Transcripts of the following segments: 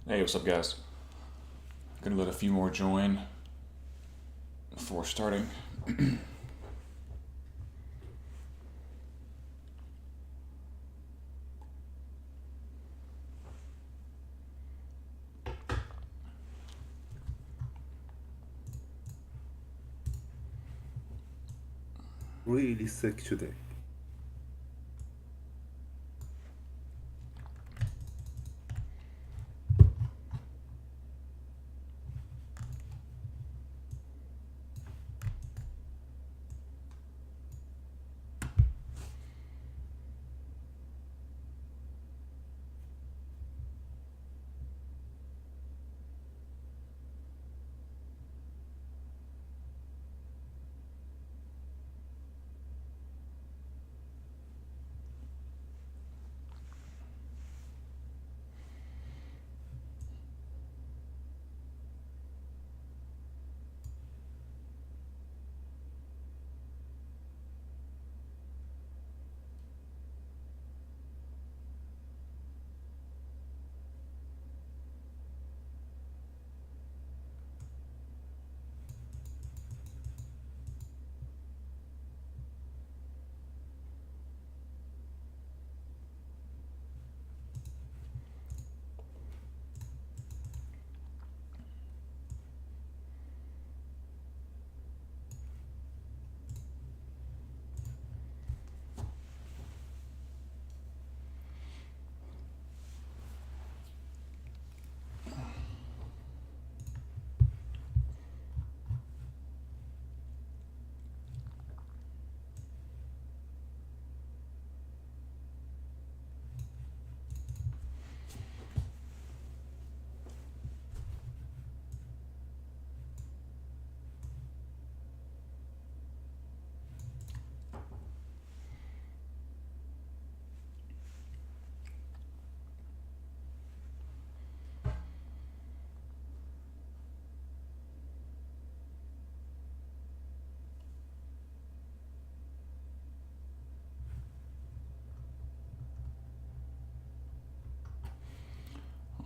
Hey, what's up, guys? Gonna let a few more join before starting. Really sick today.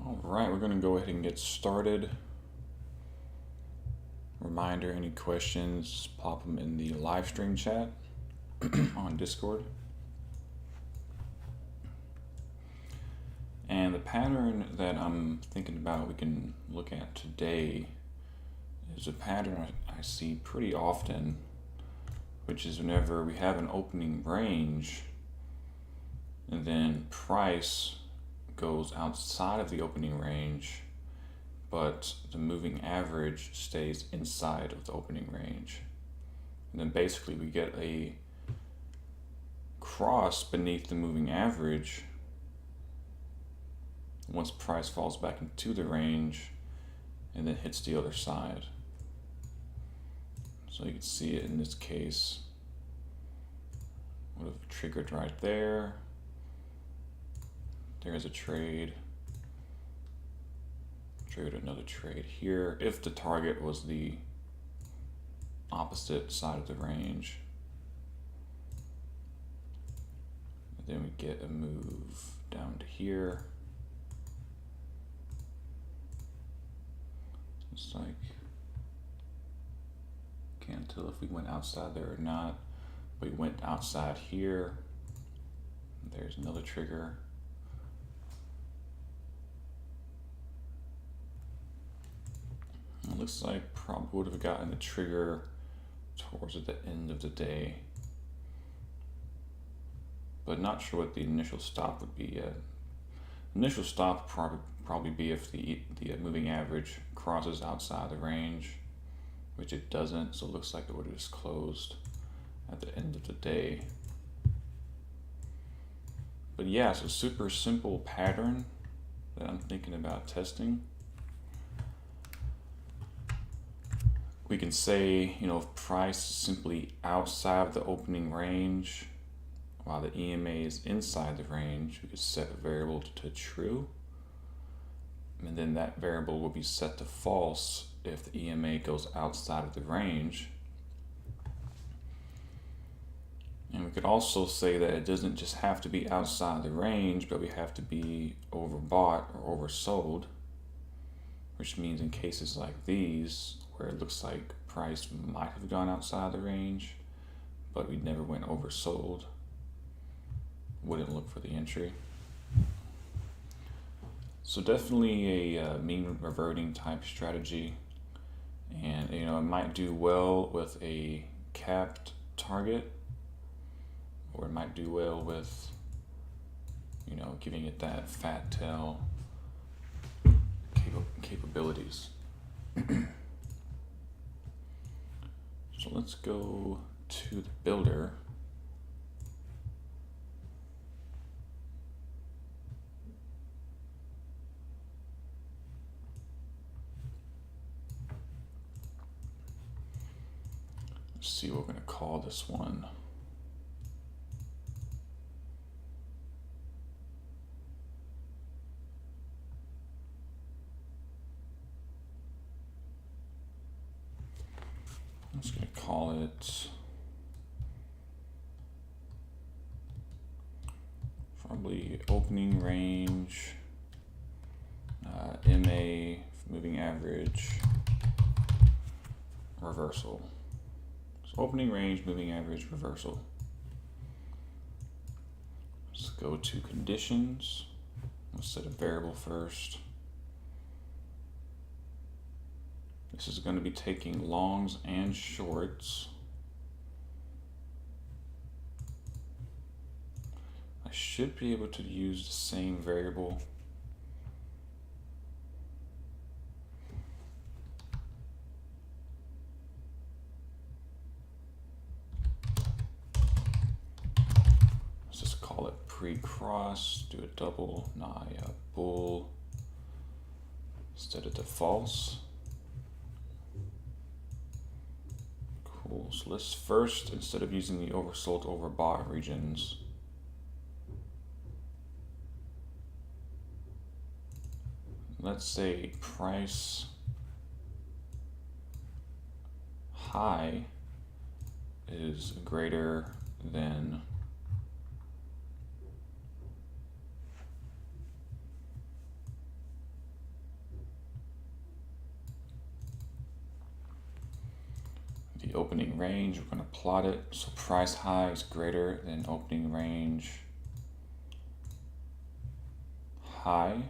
All right, we're gonna go ahead and get started. Reminder: any questions, pop them in the live stream chat on Discord. And the pattern that I'm thinking about we can look at today is a pattern I see pretty often, which is whenever we have an opening range and then price goes outside of the opening range, but the moving average stays inside of the opening range. And then basically we get a cross beneath the moving average once price falls back into the range and then hits the other side. So you can see it in this case. Would have triggered right there. There's a trade. Triggered another trade here if the target was the opposite side of the range. And then we get a move down to here. It's like, can't tell if we went outside there or not. We went outside here. There's another trigger. It looks like probably would have gotten the trigger towards the end of the day, but not sure what the initial stop would be yet. Initial stop probably be if the moving average crosses outside the range, which it doesn't, so it looks like it would have just closed at the end of the day. But yeah, it's a super simple pattern that I'm thinking about testing. We can say, if price is simply outside of the opening range while the EMA is inside the range, we could set a variable to true. And then that variable will be set to false if the EMA goes outside of the range. And we could also say that it doesn't just have to be outside the range, but we have to be overbought or oversold. which means in cases like these, where it looks like price might have gone outside the range, but we never went oversold, wouldn't look for the entry. So definitely a mean reverting type strategy, and it might do well with a capped target, or it might do well with giving it that fat tail capabilities. So let's go to the builder. Let's see what we're going to call this one. I'm just going to call it probably opening range, MA, moving average, reversal. So opening range, moving average, reversal. Let's go to conditions. Let's set a variable first. This is going to be taking longs and shorts. I should be able to use the same variable. Let's just call it pre-cross, do a double, bull, set it to false. Cool, so let's first, instead of using the oversold overbought regions, let's say price high is greater than the opening range. We're going to plot it. So price high is greater than opening range high.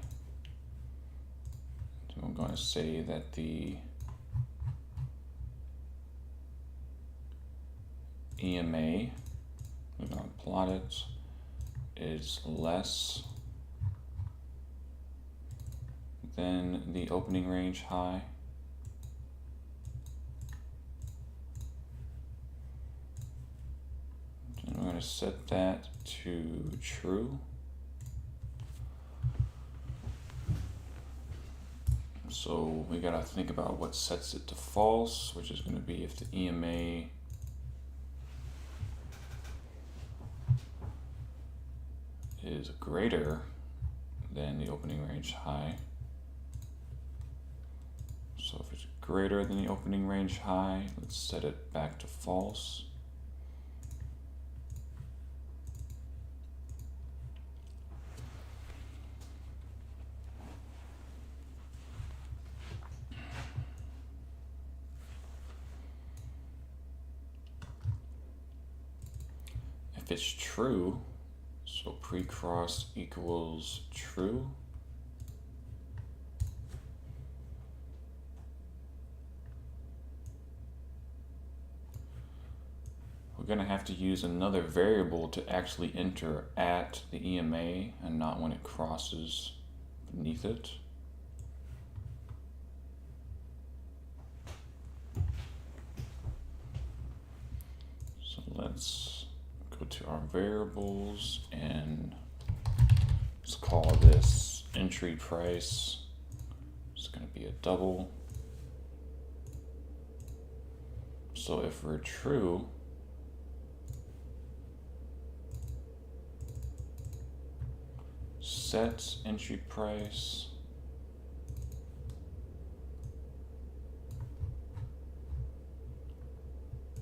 So I'm going to say that the EMA, we're going to plot it, is less than the opening range high. And we're going to set that to true. So we got to think about what sets it to false, which is going to be if the EMA is greater than the opening range high. So if it's greater than the opening range high, let's set it back to false. If it's true, so pre-cross equals true, we're going to have to use another variable to actually enter at the EMA and not when it crosses beneath it. So let's go to our variables and let's call this entry price. It's going to be a double. So if we're true, set entry price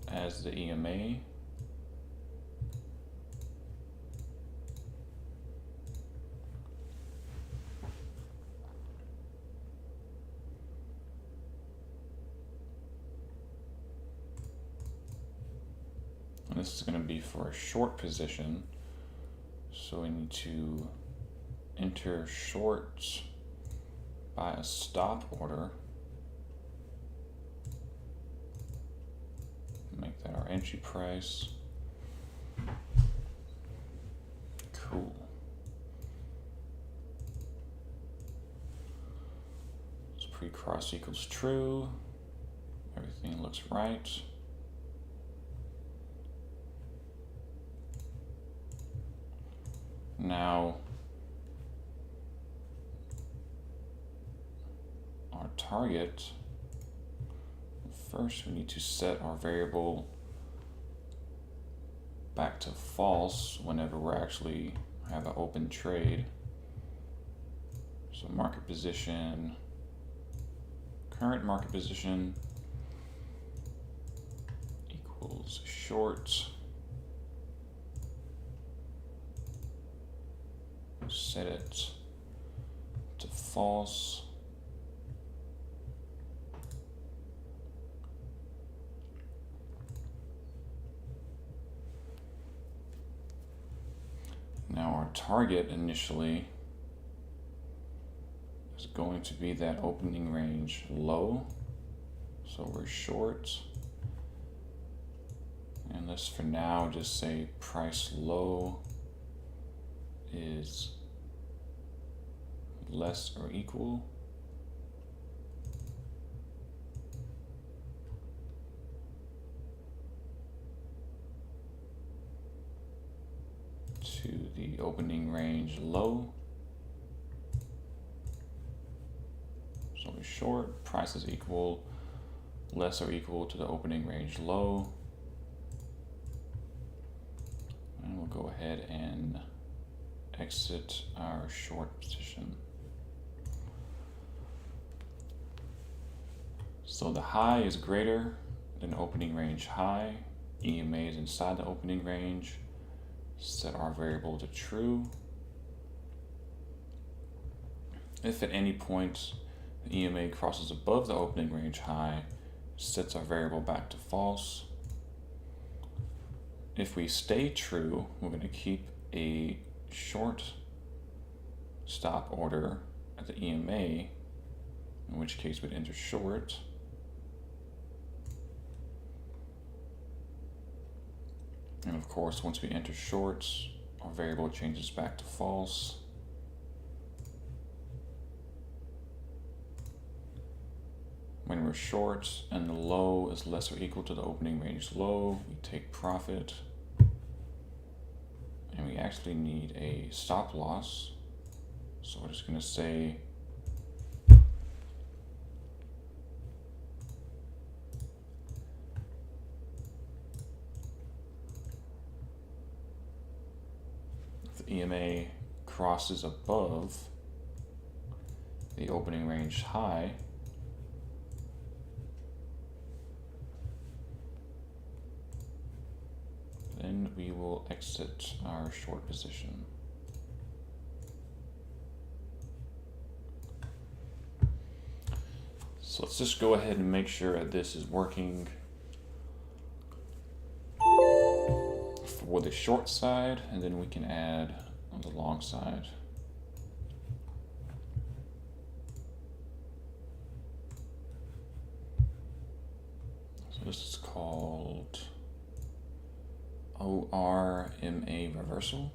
as the EMA. this is going to be for a short position. So we need to enter shorts by a stop order. Make that our entry price. Cool. So pre-cross equals true. Everything looks right. Now, our target, first we need to set our variable back to false whenever we're actually have an open trade. So market position, current market position equals short. Set it to false. Now our target initially is going to be that opening range low. So we're short. And let's for now just say price low is less or equal to the opening range low. So we're short, price is equal, less or equal to the opening range low. And we'll go ahead and exit our short position. So the high is greater than opening range high. EMA is inside the opening range. Set our variable to true. If at any point the EMA crosses above the opening range high, sets our variable back to false. If we stay true, we're going to keep a short stop order at the EMA, in which case we'd enter short. And of course, once we enter shorts, our variable changes back to false. When we're short and the low is less or equal to the opening range low, we take profit. And we actually need a stop loss. So we're just going to say if the EMA crosses above the opening range high, then we will exit our short position. So let's just go ahead and make sure that this is working for the short side, and then we can add on the long side. So this is called ORMA reversal.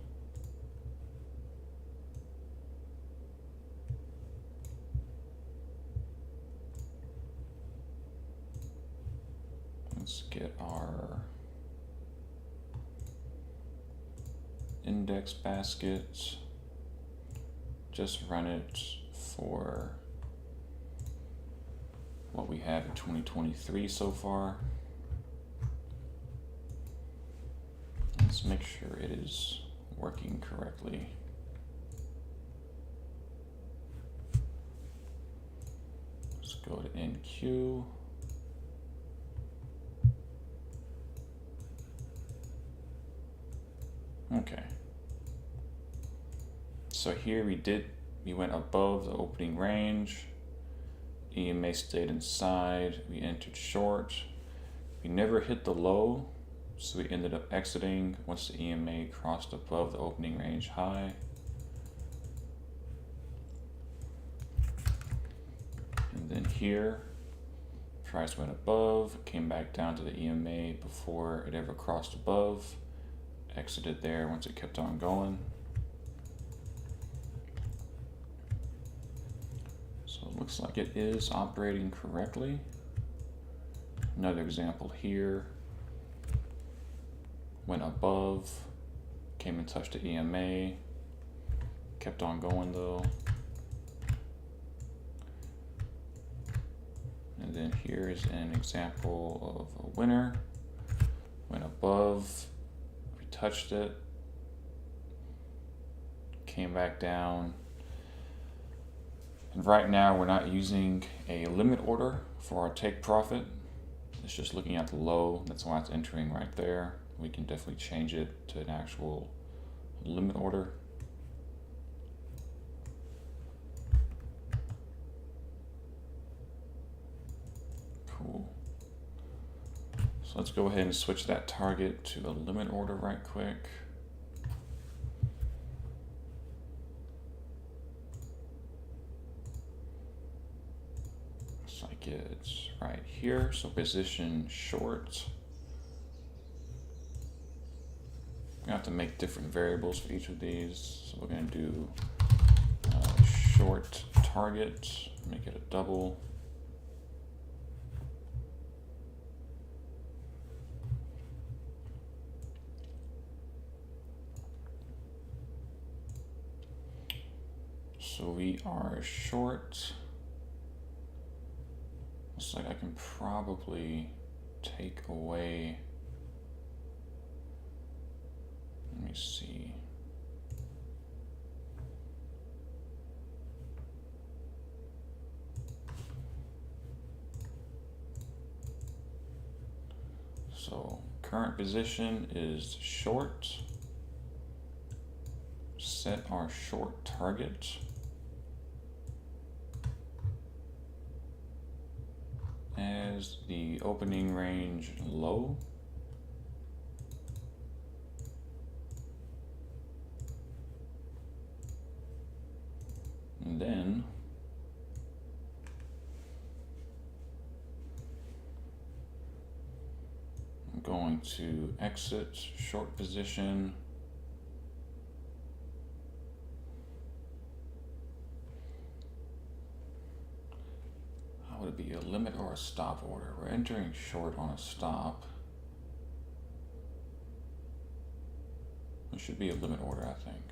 Let's get our index basket. Just run it for what we have in 2023 so far. Let's make sure it is working correctly. Let's go to NQ. Okay. So here we went above the opening range. EMA stayed inside. We entered short. We never hit the low. So we ended up exiting once the EMA crossed above the opening range high. And then here, price went above, came back down to the EMA before it ever crossed above, exited there once it kept on going. So it looks like it is operating correctly. Another example here, went above, came and touched the EMA, kept on going though. And then here is an example of a winner, went above, we touched it, came back down. And right now we're not using a limit order for our take profit. It's just looking at the low, that's why it's entering right there. We can definitely change it to an actual limit order. Cool. So let's go ahead and switch that target to a limit order right quick. Looks like it's right here. So position short. We have to make different variables for each of these. So we're going to do short target, make it a double. So we are short. Looks like I can probably take away, let me see. So current position is short. Set our short target as the opening range low. And then I'm going to exit short position. Would it be a limit or a stop order? We're entering short on a stop. It should be a limit order, I think.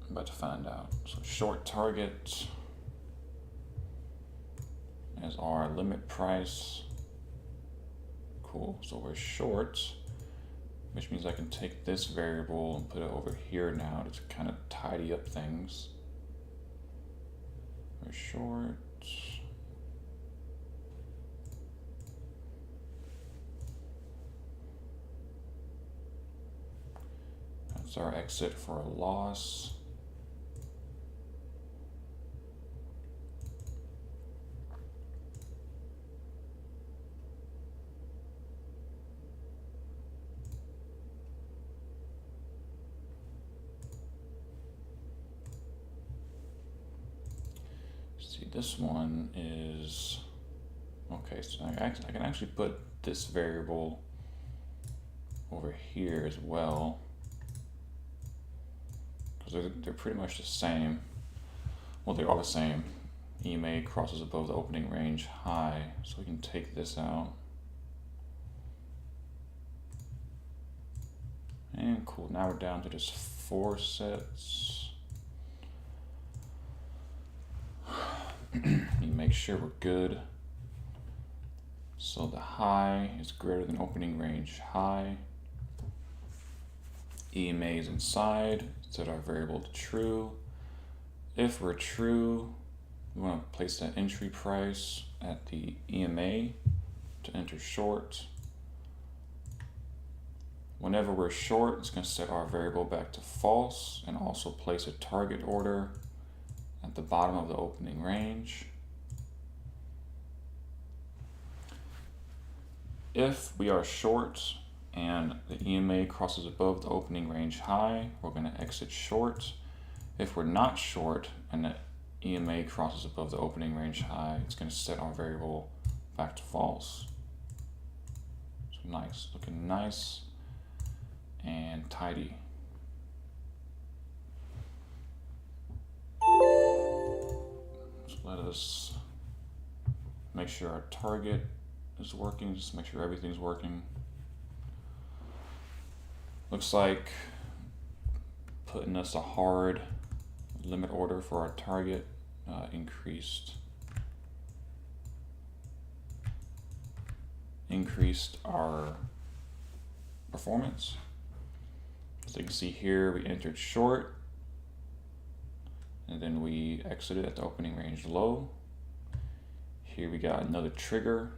I'm about to find out. So short target as our limit price. Cool, so we're short, which means I can take this variable and put it over here now to kind of tidy up things. We're short. That's our exit for a loss. See, this one is, okay, so I can actually put this variable over here as well, because they're pretty much the same. Well, they are the same. EMA crosses above the opening range high, so we can take this out. And cool, now we're down to just 4 sets. You make sure we're good. So the high is greater than opening range high. EMA is inside, set our variable to true. If we're true, we want to place that entry price at the EMA to enter short. Whenever we're short, it's going to set our variable back to false and also place a target order at the bottom of the opening range. If we are short and the EMA crosses above the opening range high, we're going to exit short. If we're not short and the EMA crosses above the opening range high, it's going to set our variable back to false. So nice, looking nice and tidy. So let us make sure our target is working, just make sure everything's working. Looks like putting us a hard limit order for our target increased our performance. So you can see here we entered short and then we exited at the opening range low. Here we got another trigger.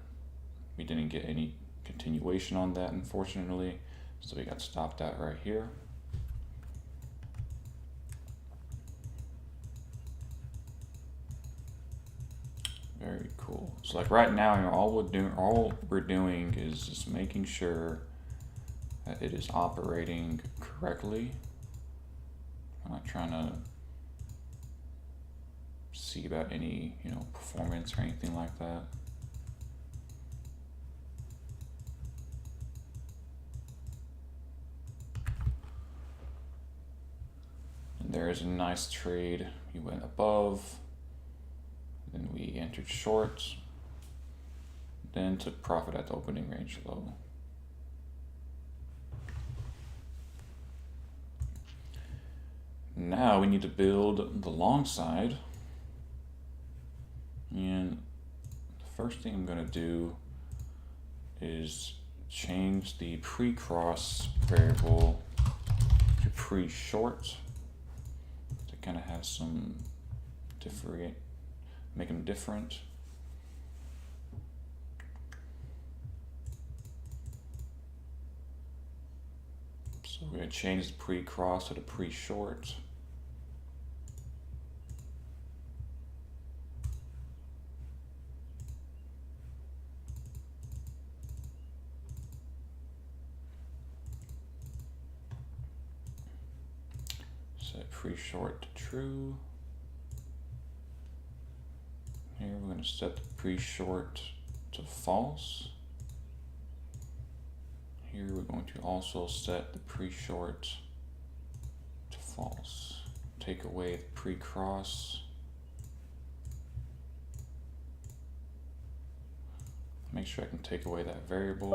We didn't get any continuation on that, unfortunately, so we got stopped at right here. Very cool. So like right now, all we're doing is just making sure that it is operating correctly. I'm not trying to see about any, performance or anything like that. And there is a nice trade. We went above, then we entered short, then took profit at the opening range low. Now we need to build the long side. And the first thing I'm going to do is change the pre-cross variable to pre-short to kind of have some make them different. So we're going to change the pre-cross to the pre-short. Set pre-short to true. Here we're going to set the pre-short to false. Here we're going to also set the pre-short to false. Take away the pre-cross. Make sure I can take away that variable.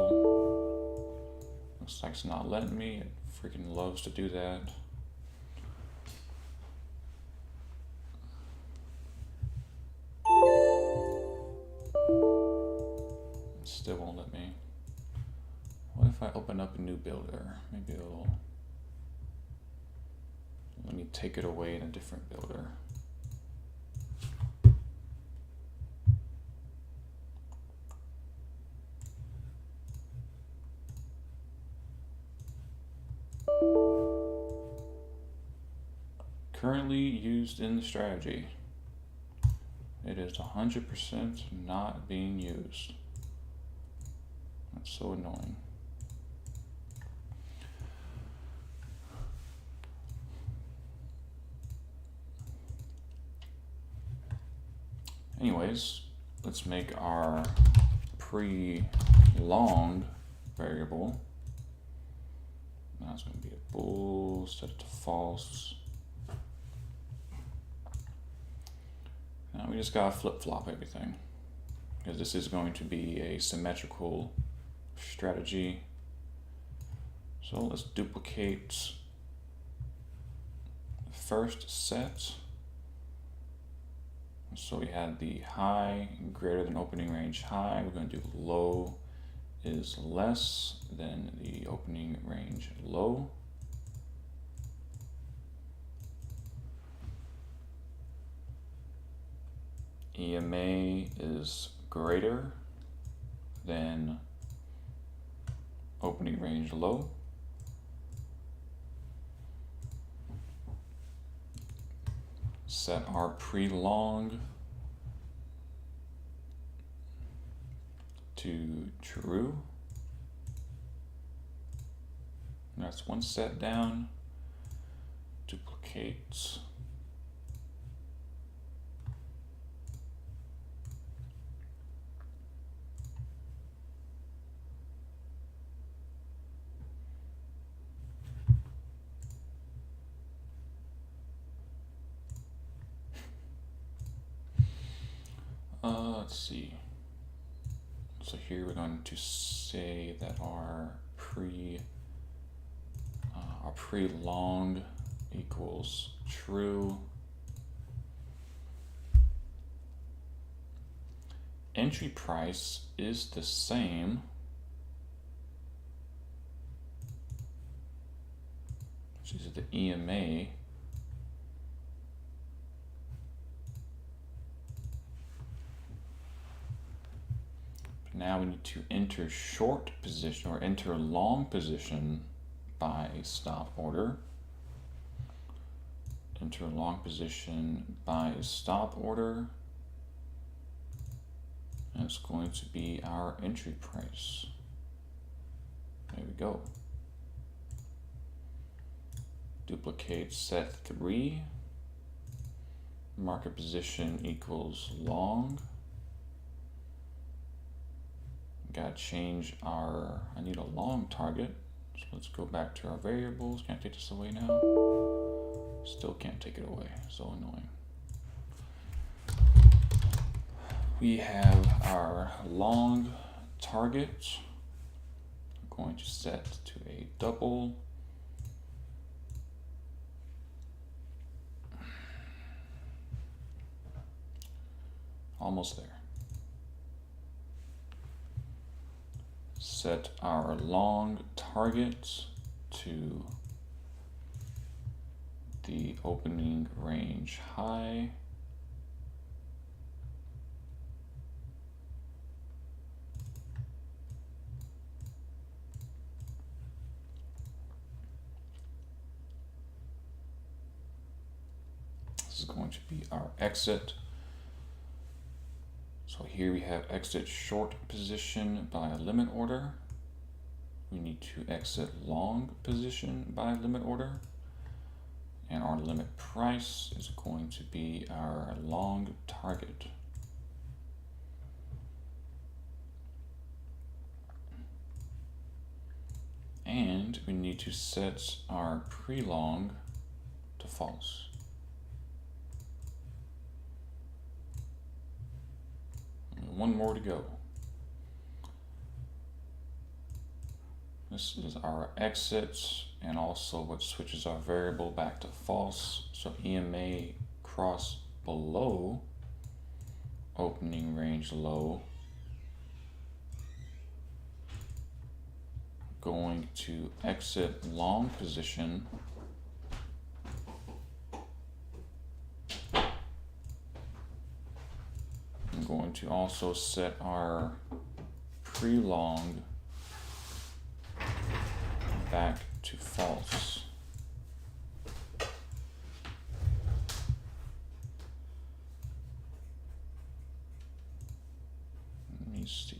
Looks like it's not letting me. It freaking loves to do that. Still won't let me. What if I open up a new builder? Maybe it'll let me take it away in a different builder. Currently used in the strategy. It is 100% not being used. That's so annoying. Anyways, let's make our pre-long variable. Now it's going to be a bool, set it to false. Now we just gotta flip-flop everything, because this is going to be a symmetrical strategy. So let's duplicate the first set. So we had the high greater than opening range high. We're going to do low is less than the opening range low. EMA is greater than opening range low. Set our pre-long to true. That's one set down. Duplicate. Let's see. So here we're going to say that our pre-long equals true. Entry price is the same. Which is the EMA. Now we need to enter short position or enter long position by a stop order. Enter long position by a stop order. And it's going to be our entry price. There we go. Duplicate set 3. Market position equals long. Gotta change our, I need a long target. So let's go back to our variables. Can't take this away now. Still can't take it away, so annoying. We have our long target. I'm going to set to a double. Almost there. Set our long target to the opening range high. This is going to be our exit. So here we have exit short position by a limit order. We need to exit long position by limit order. And our limit price is going to be our long target. And we need to set our pre-long to false. One more to go. This is our exit and also what switches our variable back to false. So EMA cross below opening range low. Going to exit long position. I'm going to also set our pre-long back to false. Let me see.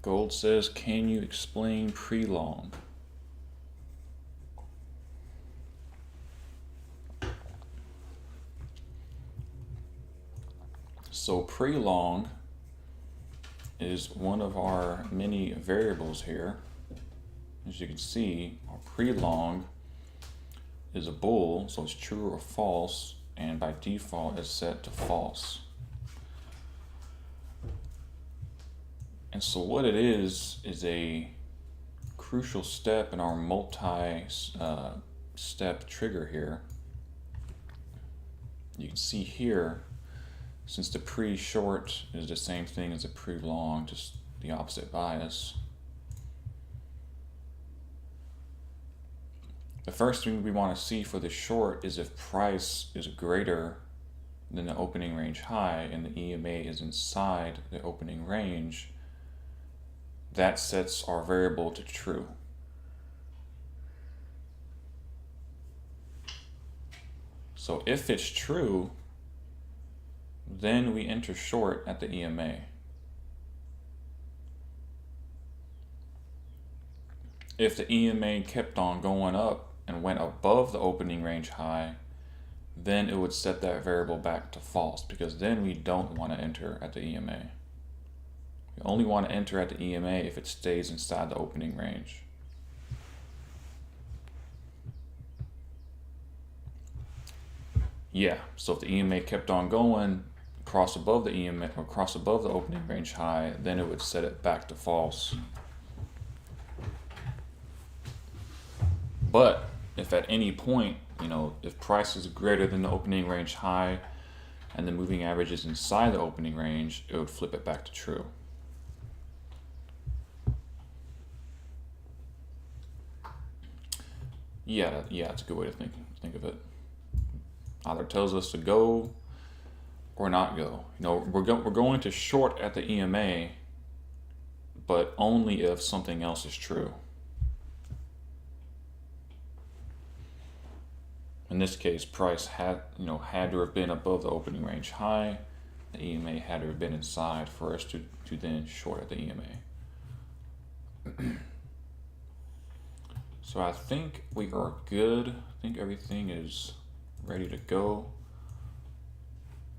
Gold says, can you explain pre-long? So pre-long is one of our many variables here. As you can see, our pre-long is a bool, so it's true or false, and by default it's set to false. And so what it is a crucial step in our multi-step trigger here. You can see here, since the pre-short is the same thing as the pre-long, just the opposite bias. The first thing we want to see for the short is if price is greater than the opening range high and the EMA is inside the opening range. That sets our variable to true. So if it's true, then we enter short at the EMA. If the EMA kept on going up and went above the opening range high, then it would set that variable back to false, because then we don't want to enter at the EMA. We only want to enter at the EMA if it stays inside the opening range. Yeah, so if the EMA kept on going, cross above the EMA or cross above the opening range high, then it would set it back to false. But if at any point, if price is greater than the opening range high and the moving average is inside the opening range, it would flip it back to true. Yeah, it's a good way to think of it. Either tells us to go or not go. We're going to short at the EMA, but only if something else is true. In this case, price had to have been above the opening range high. The EMA had to have been inside for us to then short at the EMA. So I think we are good. I think everything is ready to go.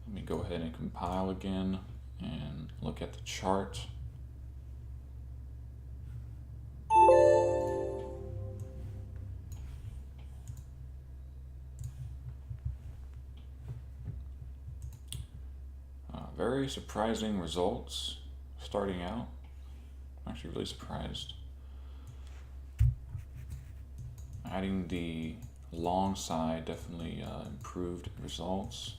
Let me go ahead and compile again and look at the chart. Very surprising results starting out. I'm actually really surprised. Adding the long side definitely improved results.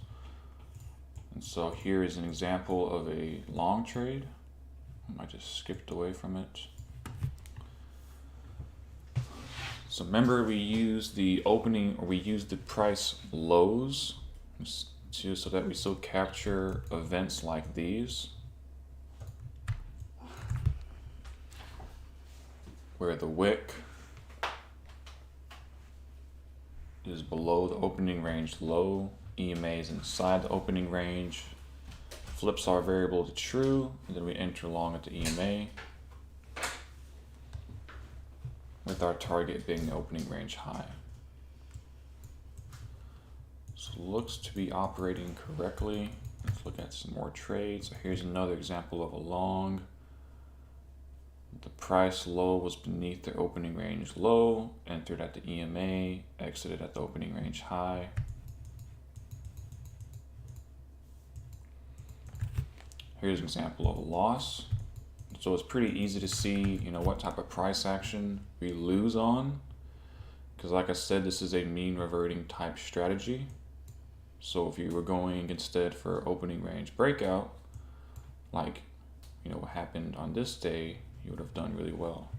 And so here is an example of a long trade. I just skipped away from it. So remember, we used the price lows so that we still capture events like these, where the wick is below the opening range low, EMA is inside the opening range, flips our variable to true, and then we enter long at the EMA, with our target being the opening range high. So looks to be operating correctly. Let's look at some more trades. So here's another example of a long. The price low was beneath the opening range low, entered at the EMA, exited at the opening range high. Here's an example of a loss. So it's pretty easy to see, what type of price action we lose on. Because like I said, this is a mean reverting type strategy. So if you were going instead for opening range breakout, like what happened on this day, you would have done really well.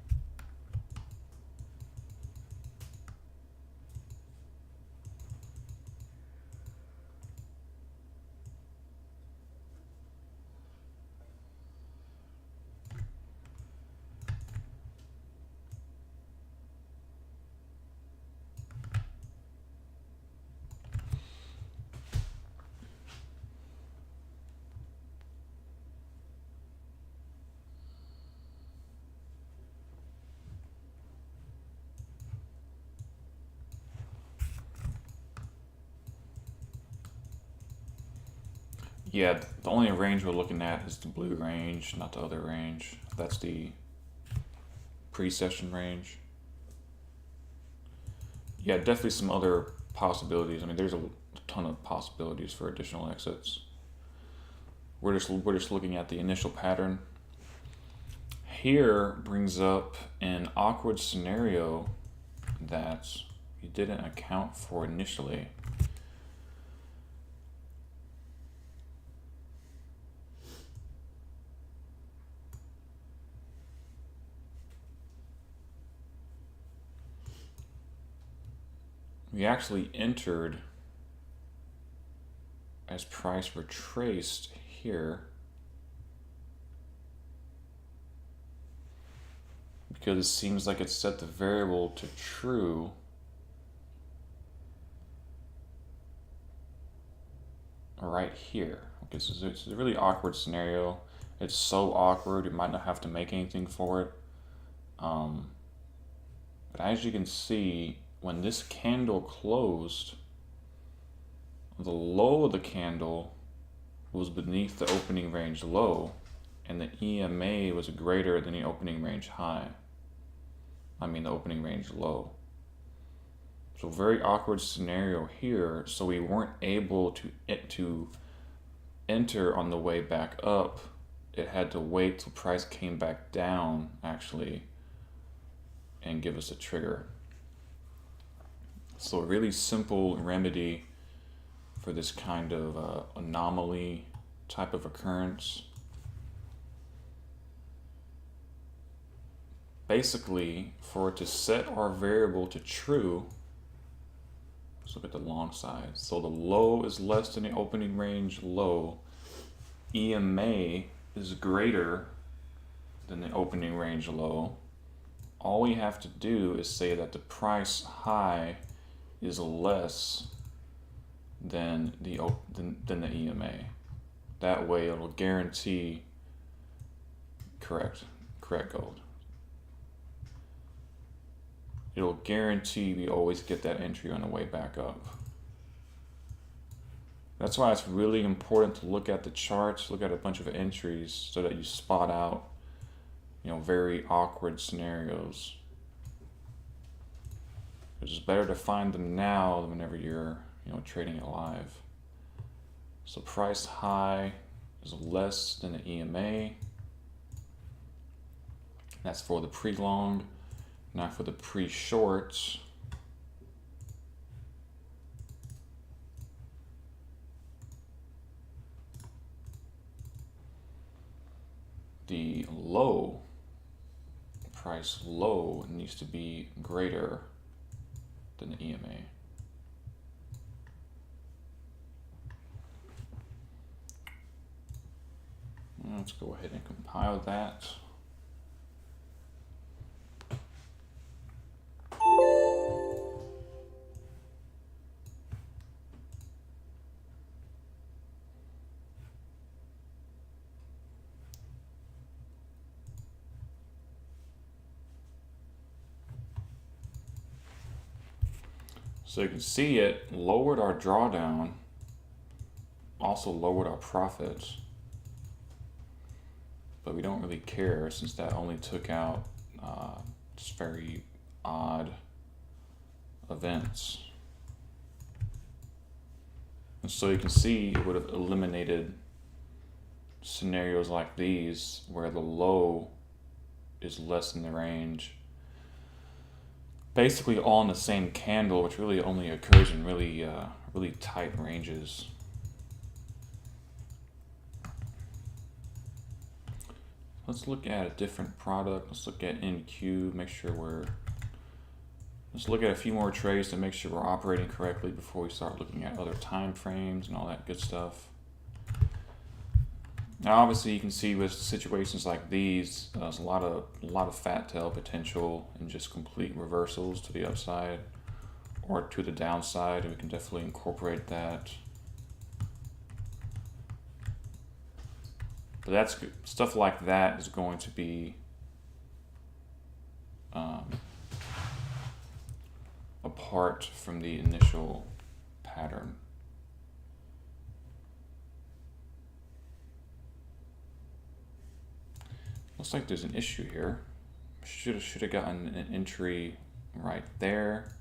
Yeah, the only range we're looking at is the blue range, not the other range. That's the pre-session range. Yeah, definitely some other possibilities. I mean, there's a ton of possibilities for additional exits. We're just looking at the initial pattern. Here brings up an awkward scenario that you didn't account for initially. We actually entered as price retraced here because it seems like it set the variable to true, right here. Okay, so it's a really awkward scenario. It's so awkward, you might not have to make anything for it. But as you can see, when this candle closed, the low of the candle was beneath the opening range low, and the EMA was greater than the opening range high. The opening range low. So very awkward scenario here. So we weren't able to enter on the way back up. It had to wait till price came back down actually and give us a trigger. So a really simple remedy for this kind of anomaly type of occurrence. Basically, for it to set our variable to true, let's look at the long side. So the low is less than the opening range low. EMA is greater than the opening range low. All we have to do is say that the price high is less than the EMA. That way it'll guarantee correct gold. It'll guarantee we always get that entry on the way back up. That's why it's really important to look at the charts, look at a bunch of entries so that you spot out, very awkward scenarios. It's better to find them now than whenever you're, trading it live. So price high is less than the EMA. That's for the pre-long. Now for the pre-shorts, the low, price low needs to be greater than the EMA. Let's go ahead and compile that. So you can see it lowered our drawdown, also lowered our profits, but we don't really care since that only took out just very odd events. And so you can see it would have eliminated scenarios like these where the low is less than the range. Basically all in the same candle, which really only occurs in really tight ranges. Let's look at a different product. Let's look at NQ, let's look at a few more trades to make sure we're operating correctly before we start looking at other time frames and all that good stuff. Now obviously you can see with situations like these, there's a lot of fat tail potential and just complete reversals to the upside or to the downside, and we can definitely incorporate that. But that's stuff like that is going to be apart from the initial pattern. Looks like there's an issue here. Should have gotten an entry right there.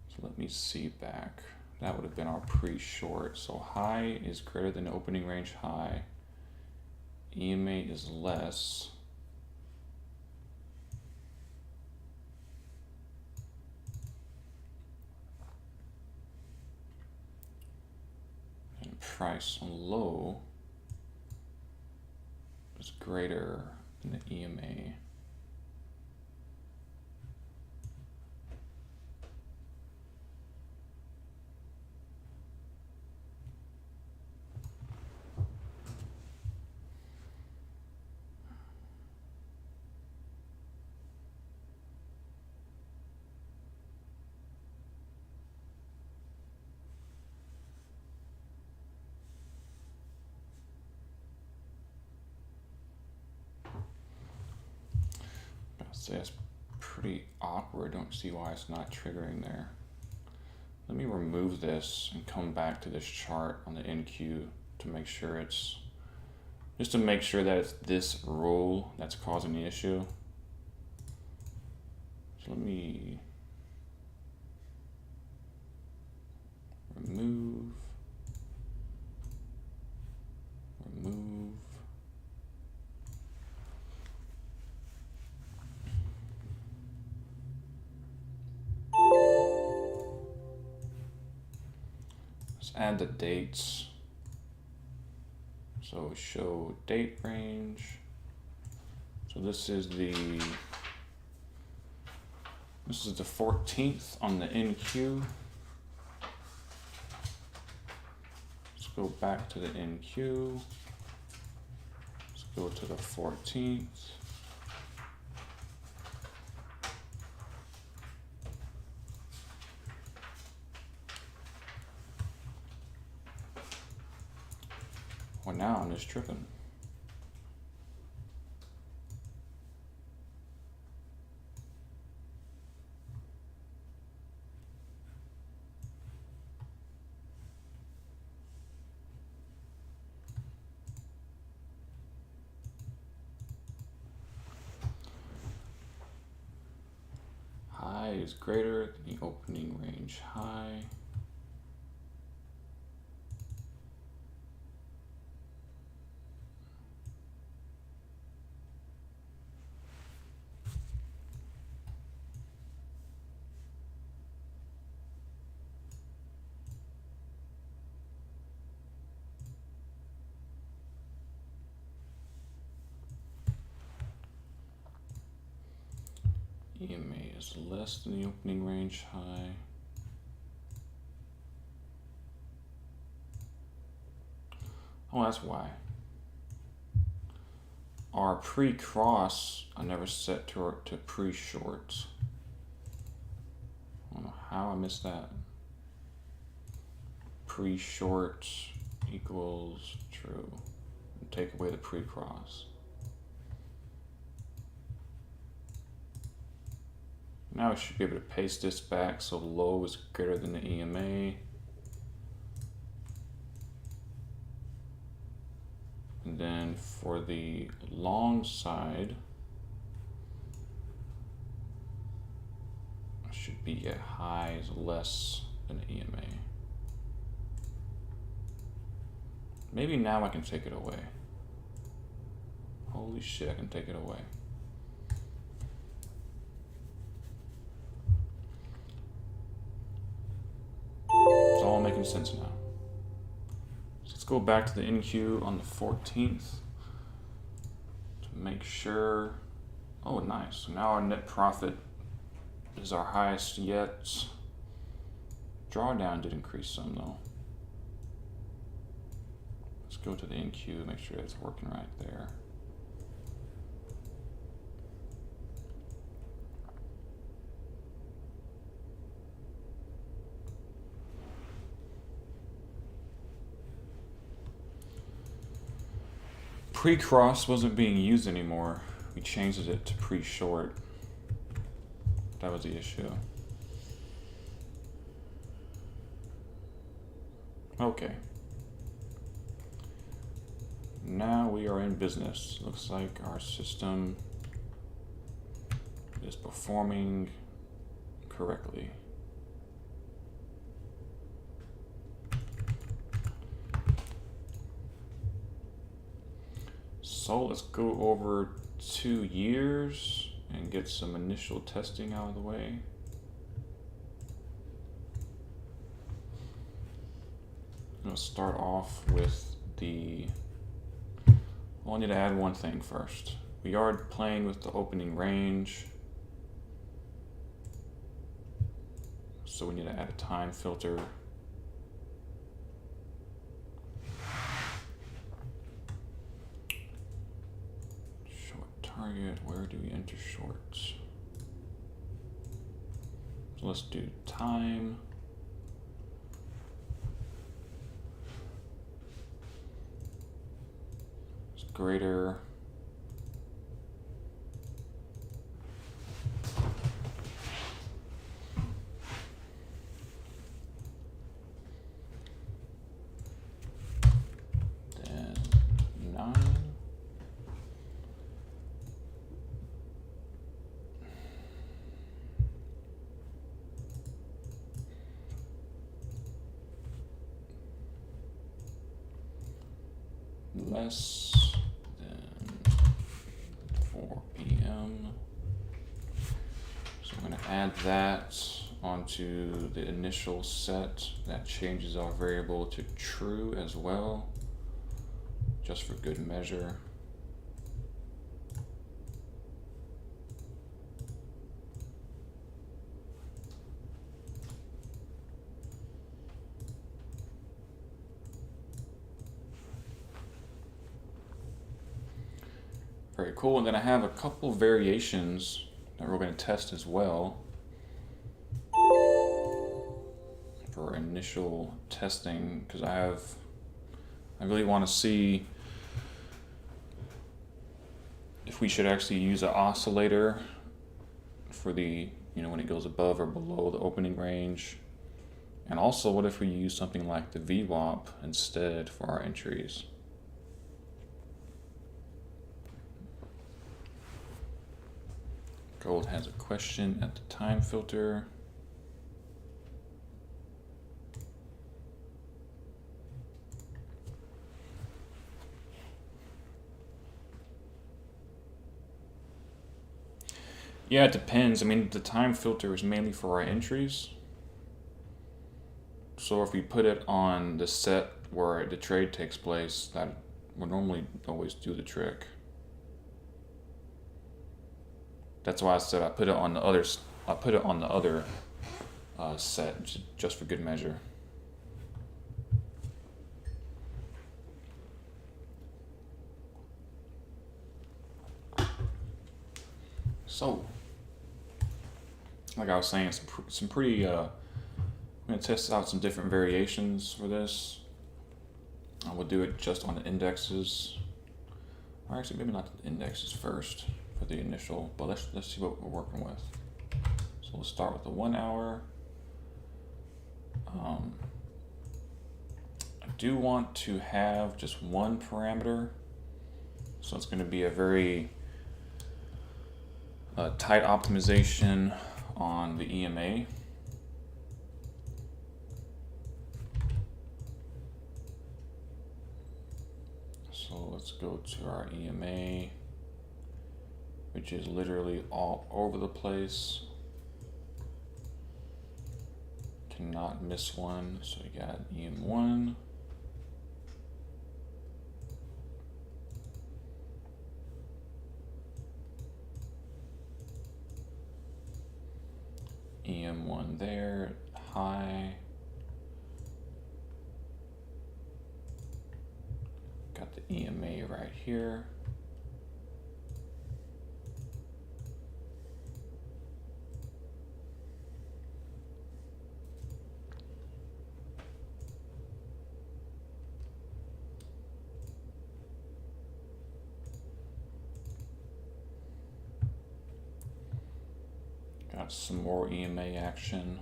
So let me see back. That would have been our pre-short. So high is greater than the opening range high. EMA is less. And price low is greater than the EMA. say that's pretty awkward. Don't see why it's not triggering there. Let me remove this and come back to this chart on the NQ to make sure it's, just to make sure that it's this rule that's causing the issue. So let me remove. Let's add the dates. So show date range. So this is the 14th on the NQ. Let's go back to the NQ. Let's go to the 14th. Well, now I'm just tripping. High is greater than the opening range high. EMA is less than the opening range high. Oh, that's why. Our pre-cross, I never set to pre-short. I don't know how I missed that. Pre-short equals true. And take away the pre-cross. Now I should be able to paste this back so low is greater than the EMA. And then for the long side, I should be at high is less than the EMA. Maybe now I can take it away. Holy shit, I can take it away. It's all making sense now. So let's go back to the NQ on the 14th to make sure. Oh, nice. So now our net profit is our highest yet. Drawdown did increase some though. Let's go to the NQ, make sure it's working right there. Pre-cross wasn't being used anymore. We changed it to pre-short. That was the issue. Okay. Now we are in business. Looks like our system is performing correctly. So let's go over 2 years and get some initial testing out of the way. I'm going to start off with the, well, I need to add one thing first. We are playing with the opening range. So we need to add a time filter. Target, where do we enter shorts? So let's do time. It's greater less than 4 p.m. So I'm going to add that onto the initial set. That changes our variable to true as well, just for good measure. Very cool. And then I have a couple variations that we're going to test as well for initial testing, because I really want to see if we should actually use an oscillator for the, when it goes above or below the opening range. And also, what if we use something like the VWAP instead for our entries? Gold has a question at the time filter. Yeah, it depends. I mean, the time filter is mainly for our entries. So if we put it on the set where the trade takes place, that will normally always do the trick. That's why I said I put it on the other set just for good measure. So, like I was saying, some pretty. I'm gonna test out some different variations for this. I will do it just on the indexes, or actually maybe not the indexes first for the initial. But let's see what we're working with. So we'll start with the 1 hour. I do want to have just one parameter, so it's going to be a very tight optimization on the EMA. So let's go to our EMA, which is literally all over the place. Cannot miss one. So we got EM1. EM1 there, high. Got the EMA right here. Got some more EMA action.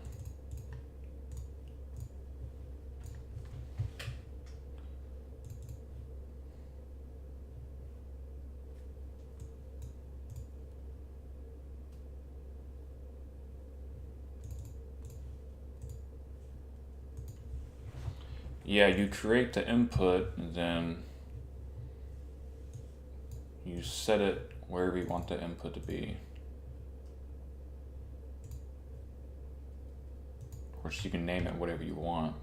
Yeah, you create the input and then you set it wherever you want the input to be. Of course, you can name it whatever you want.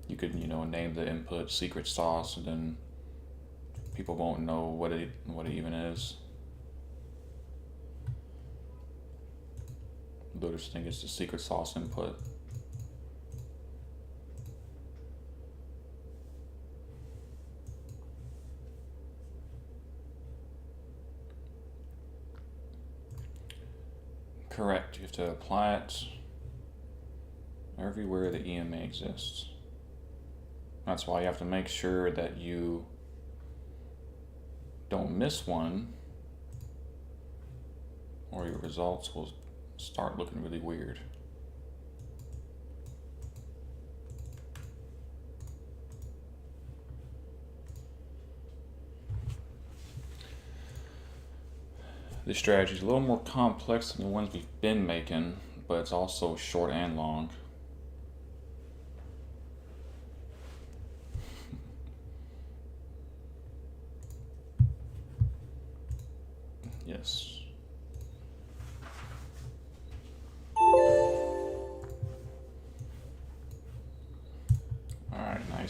You could, name the input secret sauce, and then people won't know what it even is. They'll just think it's the secret sauce input. Correct. You have to apply it everywhere the EMA exists. That's why you have to make sure that you don't miss one, or your results will start looking really weird. This strategy is a little more complex than the ones we've been making, but it's also short and long.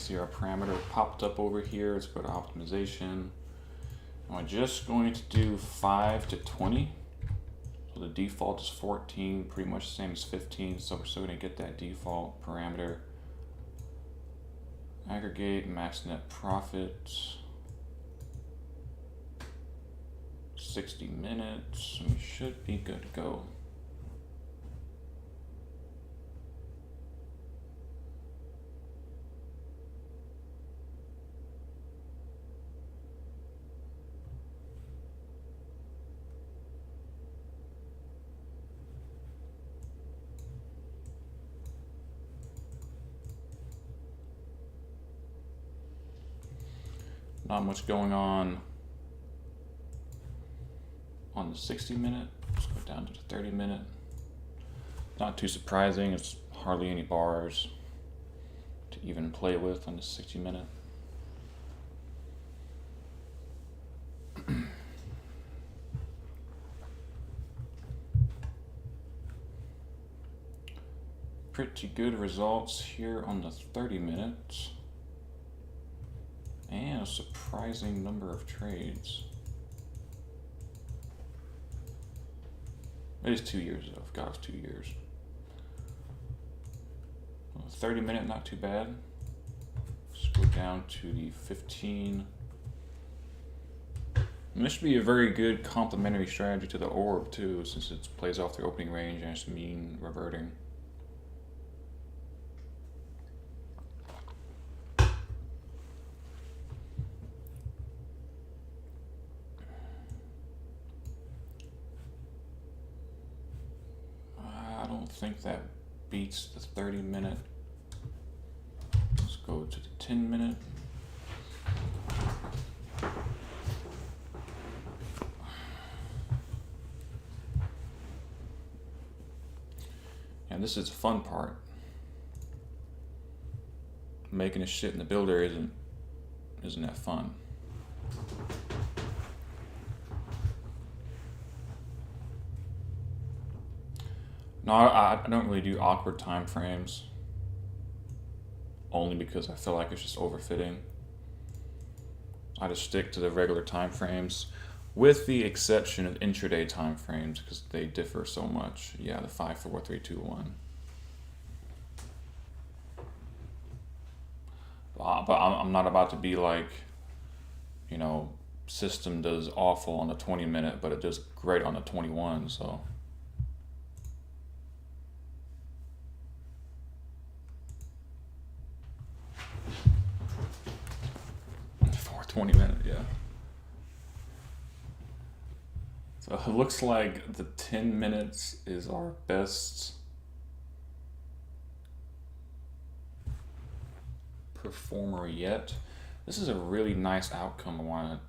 see our parameter popped up over here. Let's go to optimization. And we're just going to do 5 to 20. So the default is 14, pretty much the same as 15. So we're still going to get that default parameter. Aggregate max net profit. 60 minutes. We should be good to go. Not much going on the 60 minute. Let's go down to the 30 minute. Not too surprising, it's hardly any bars to even play with on the 60 minute. Pretty good results here on the 30 minutes. And a surprising number of trades. It is 2 years though, I forgot it was 2 years. 30 minute, not too bad. Let's go down to the 15. And this should be a very good complementary strategy to the orb too, since it plays off the opening range and it's mean reverting. I don't think that beats the 30 minute. Let's go to the 10 minute. And this is the fun part. Making a shit in the builder isn't that fun. No, I don't really do awkward time frames, only because I feel like it's just overfitting. I just stick to the regular time frames, with the exception of intraday time frames because they differ so much. Yeah, the 5, 4, 3, 2, 1. But I'm not about to be like, you know, system does awful on the 20 minute, but it does great on the 21. So. For 20 minutes, yeah. So it looks like the 10 minutes is our best performer yet. This is a really nice outcome I want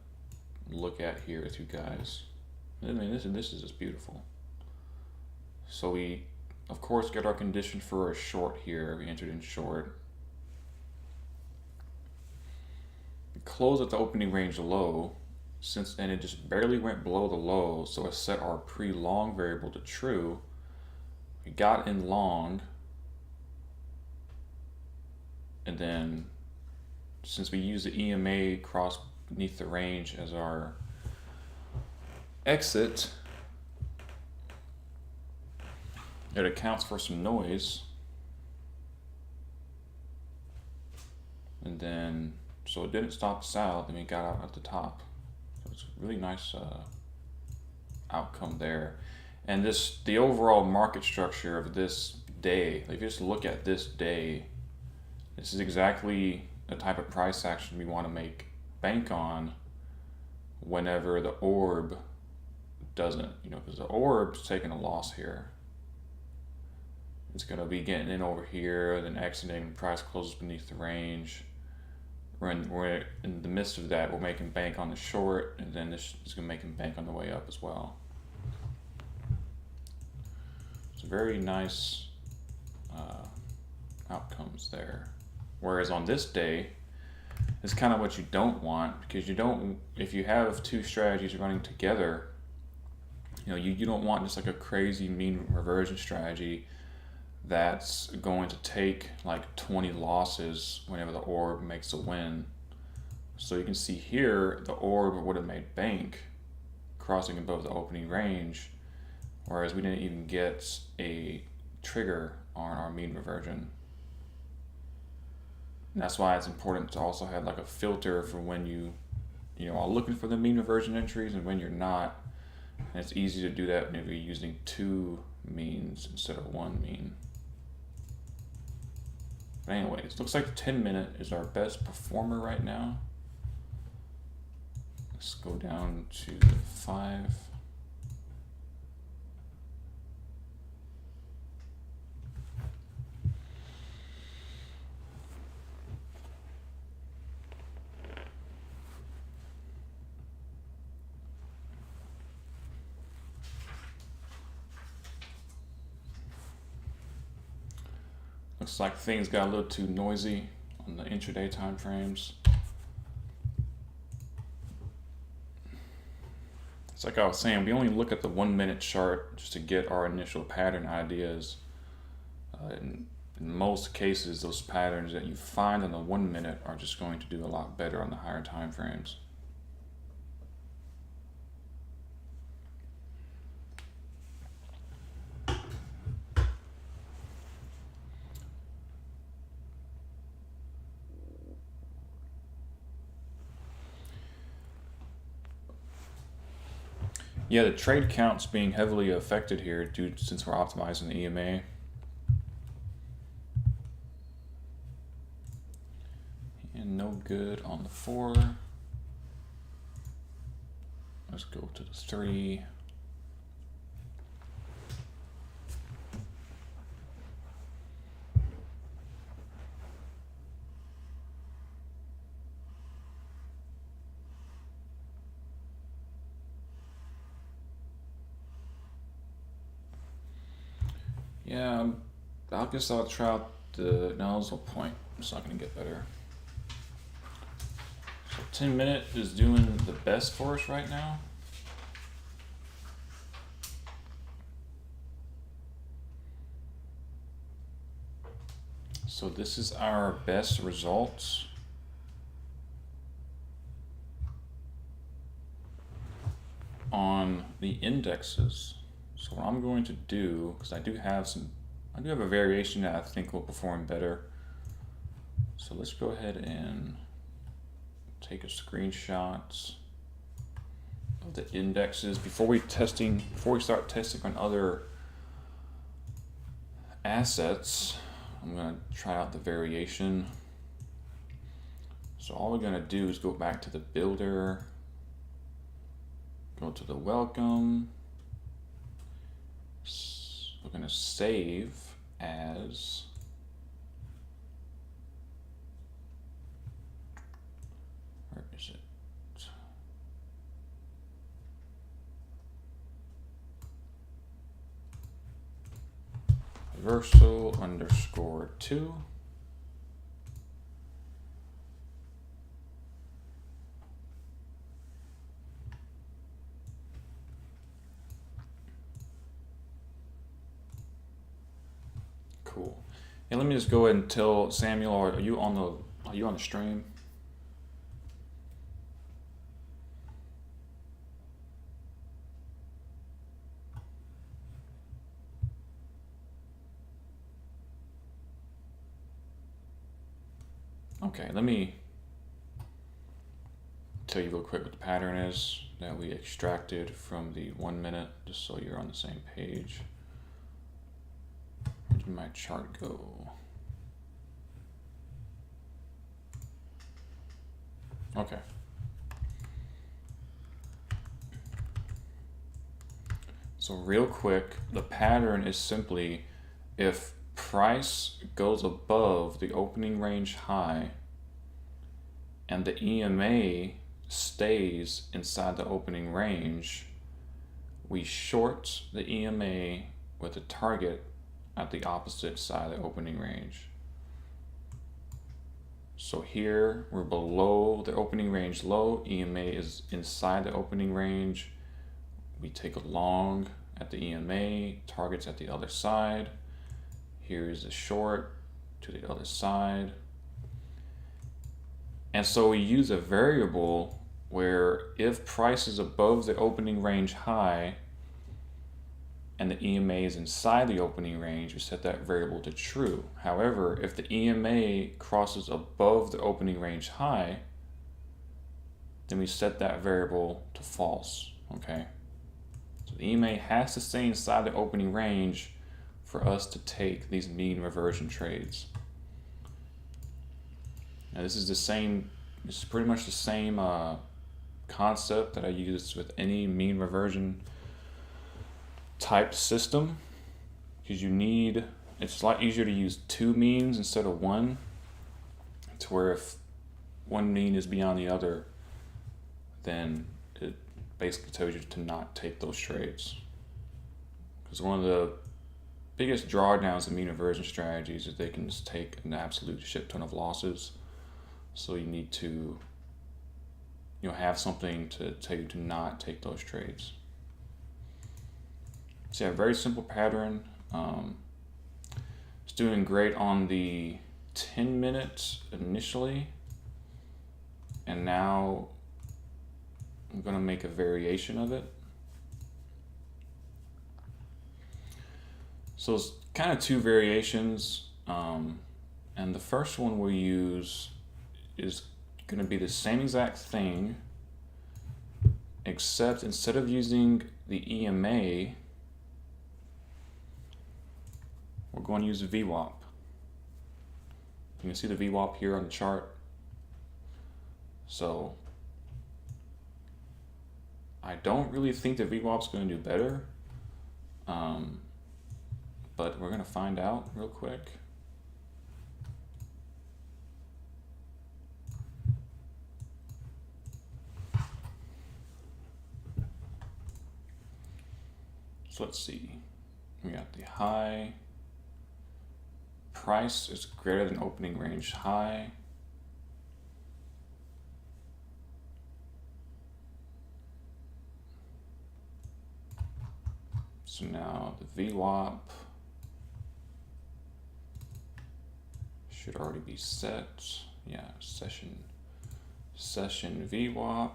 to look at here with you guys. I mean, this is just beautiful. So we, of course, get our condition for a short here. We entered in short. We close at the opening range low, and it just barely went below the low, so I set our pre-long variable to true. We got in long, and then since we use the EMA cross beneath the range as our exit, it accounts for some noise. And then, so it didn't stop us out, and we got out at the top. So it's a really nice outcome there. And the overall market structure of this day, if you just look at this day, this is exactly the type of price action we want to make bank on whenever the orb doesn't, because the orb's taking a loss here. It's going to be getting in over here, then exiting, price closes beneath the range. We're in the midst of that, we're making bank on the short, and then this is going to make him bank on the way up as well. It's very nice outcomes there. Whereas on this day, it's kind of what you don't want, because if you have two strategies running together, you don't want just like a crazy mean reversion strategy that's going to take like 20 losses whenever the orb makes a win. So you can see here, the orb would have made bank crossing above the opening range, whereas we didn't even get a trigger on our mean reversion. And that's why it's important to also have like a filter for when you are looking for the mean reversion entries and when you're not. And it's easy to do that when you're using 2 means instead of 1 mean. But anyways, it looks like the 10-minute is our best performer right now. Let's go down to the 5. Looks like things got a little too noisy on the intraday time frames. It's like I was saying, we only look at the 1-minute chart just to get our initial pattern ideas. In most cases, those patterns that you find in the 1 minute are just going to do a lot better on the higher time frames. Yeah, the trade count's being heavily affected here since we're optimizing the EMA. And no good on the 4. Let's go to the 3. Yeah, I guess I'll try out the, no, there's no point. It's not going to get better. So 10-minute is doing the best for us right now. So this is our best results. On the indexes. So what I'm going to do, because I do have a variation that I think will perform better. So let's go ahead and take a screenshot of the indexes before we start testing on other assets. I'm going to try out the variation. So all we're going to do is go back to the builder, go to the welcome. We're going to save as where is it? Reversal _2. Cool. And let me just go ahead and tell Samuel, are you on the stream? Okay, let me tell you real quick what the pattern is that we extracted from the 1 minute, just so you're on the same page. Where did my chart go? Okay. So real quick, the pattern is simply if price goes above the opening range high and the EMA stays inside the opening range, we short the EMA with a target at the opposite side of the opening range. So here we're below the opening range low, EMA is inside the opening range. We take a long at the EMA, targets at the other side. Here's the short to the other side. And so we use a variable where if price is above the opening range high and the EMA is inside the opening range, we set that variable to true. However, if the EMA crosses above the opening range high, then we set that variable to false, okay? So the EMA has to stay inside the opening range for us to take these mean reversion trades. Now this is pretty much the same concept that I use with any mean reversion type system, because it's a lot easier to use two means instead of one, to where if one mean is beyond the other, then it basically tells you to not take those trades. Because one of the biggest drawdowns of mean reversion strategies is they can just take an absolute shit ton of losses. So you need to have something to tell you to not take those trades. So yeah, very simple pattern. It's doing great on the 10 minutes initially, and now I'm going to make a variation of it. So it's kind of two variations, and the first one we'll use is going to be the same exact thing, except instead of using the EMA, we're going to use the VWAP. You can see the VWAP here on the chart. So I don't really think the VWAP is going to do better, but we're going to find out real quick. So let's see, we got the high, price is greater than opening range high. So now the VWAP should already be set. Yeah, session VWAP.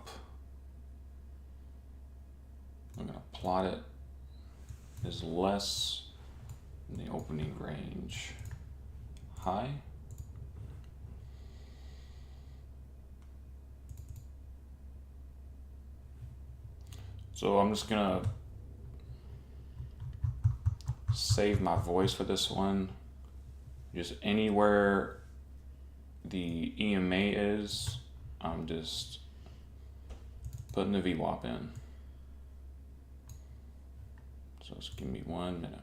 I'm gonna plot it is less than the opening range high. So I'm just gonna save my voice for this one. Just anywhere the EMA is, I'm just putting the VWAP in. So just give me 1 minute.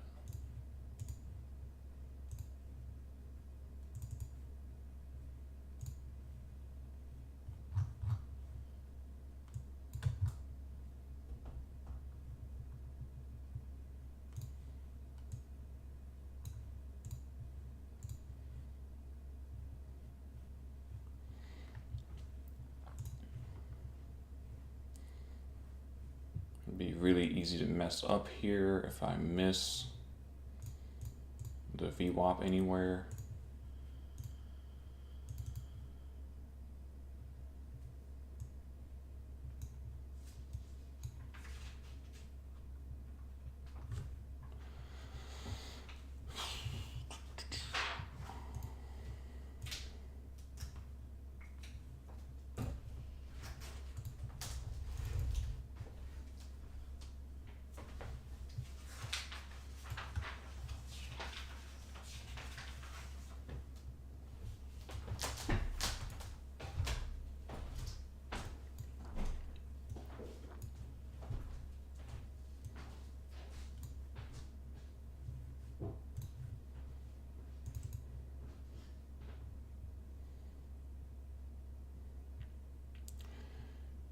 Be really easy to mess up here if I miss the VWAP anywhere.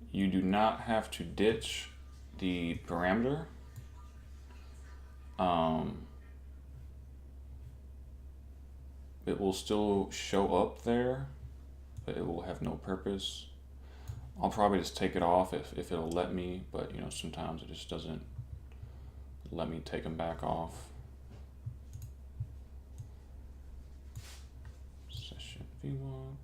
You do not have to ditch the parameter. It will still show up there, but it will have no purpose. I'll probably just take it off if it'll let me, but sometimes it just doesn't let me take them back off. VWAP.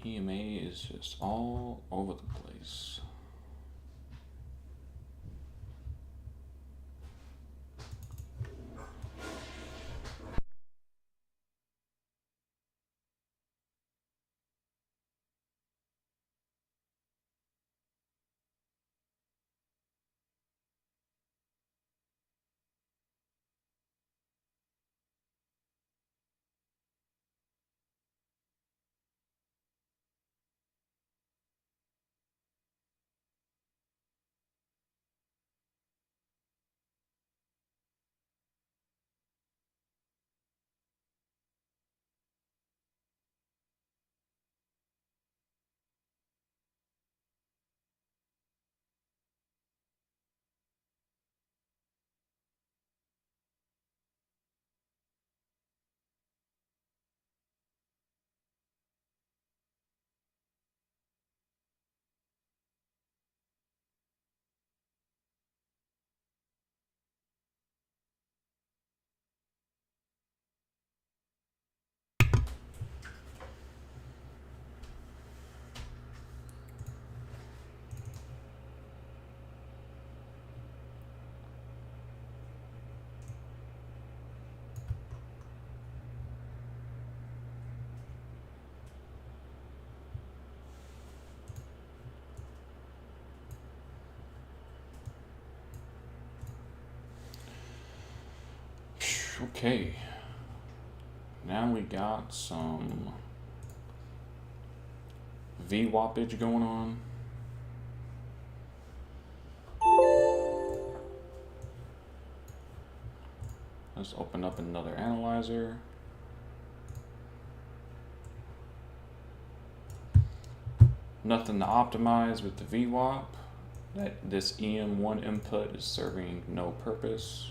EMA is just all over the place. Okay, now we got some VWAPage going on. Let's open up another analyzer. Nothing to optimize with the VWAP. This EM1 input is serving no purpose.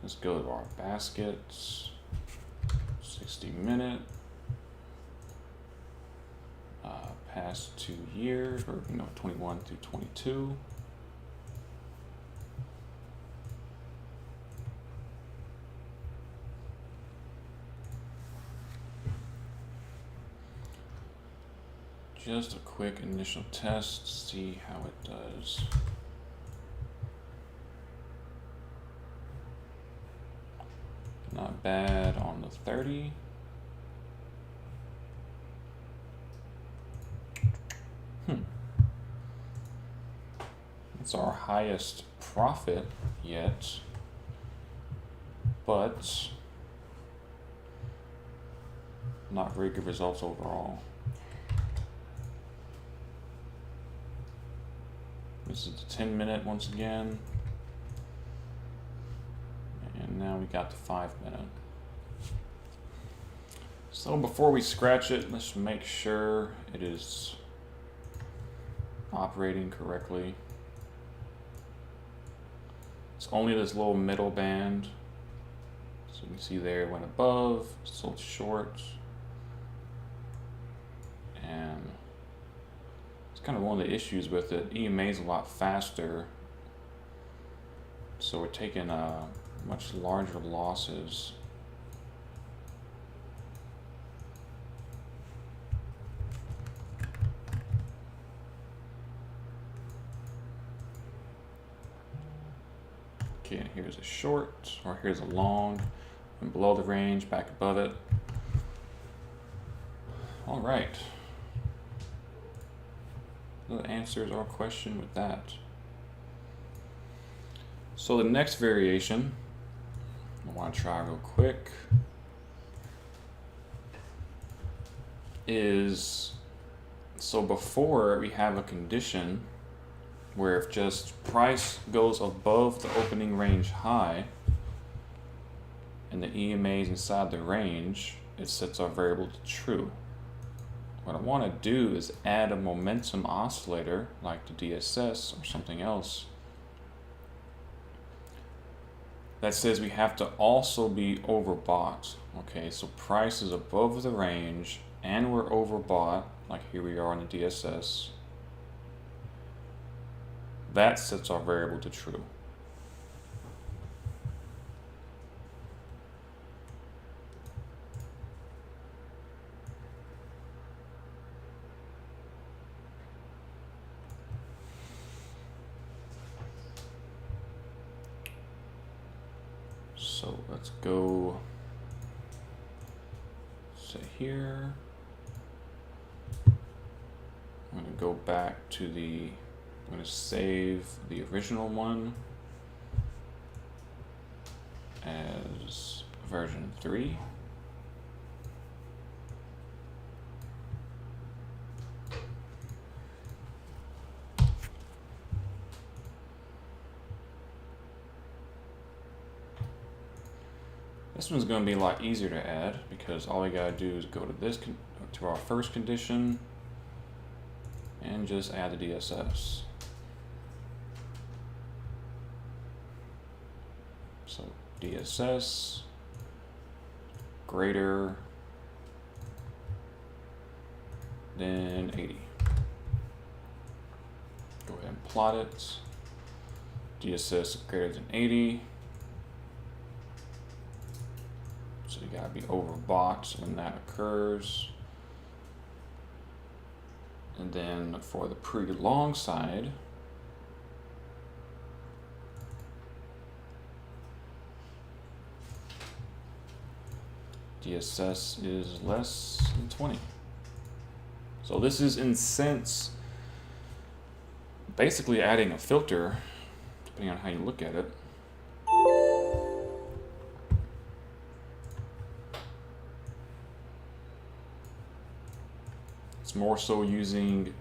Let's go to our baskets. 60-minute. Past 2 years, or 21 through 22. Just a quick initial test to see how it does. Not bad on the 30. It's our highest profit yet, but not very good results overall. This is the 10-minute once again. And now we got the 5-minute. So before we scratch it, let's make sure it is operating correctly. It's only this little middle band. So you can see there it went above, sold short. And it's kind of one of the issues with it. EMA is a lot faster. So we're taking much larger losses. Okay, here's a short, or here's a long, and below the range, back above it. All right. That answers our question with that. So the next variation, I want to try real quick, is, so before we have a condition where if just price goes above the opening range high and the EMA is inside the range, it sets our variable to true. What I want to do is add a momentum oscillator like the DSS or something else that says we have to also be overbought. Okay, so price is above the range and we're overbought, like here we are on the DSS. that sets our variable to true. So let's go say here. I'm going to go back to I'm going to save the original one as version 3. This one's going to be a lot easier to add because all we got to do is go to to our first condition and just add the DSS. So DSS greater than 80. Go ahead and plot it. DSS greater than 80. So you gotta be overbought when that occurs. And then for the pre-long side, DSS is less than 20. So this is in sense basically adding a filter, depending on how you look at it. It's more so using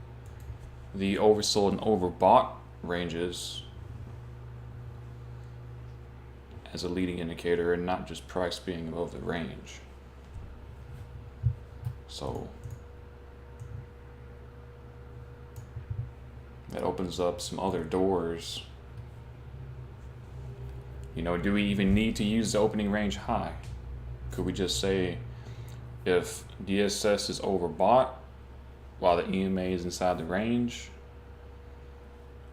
the oversold and overbought ranges as a leading indicator and not just price being above the range. So that opens up some other doors. You know, do we even need to use the opening range high? Could we just say if DSS is overbought while the EMA is inside the range,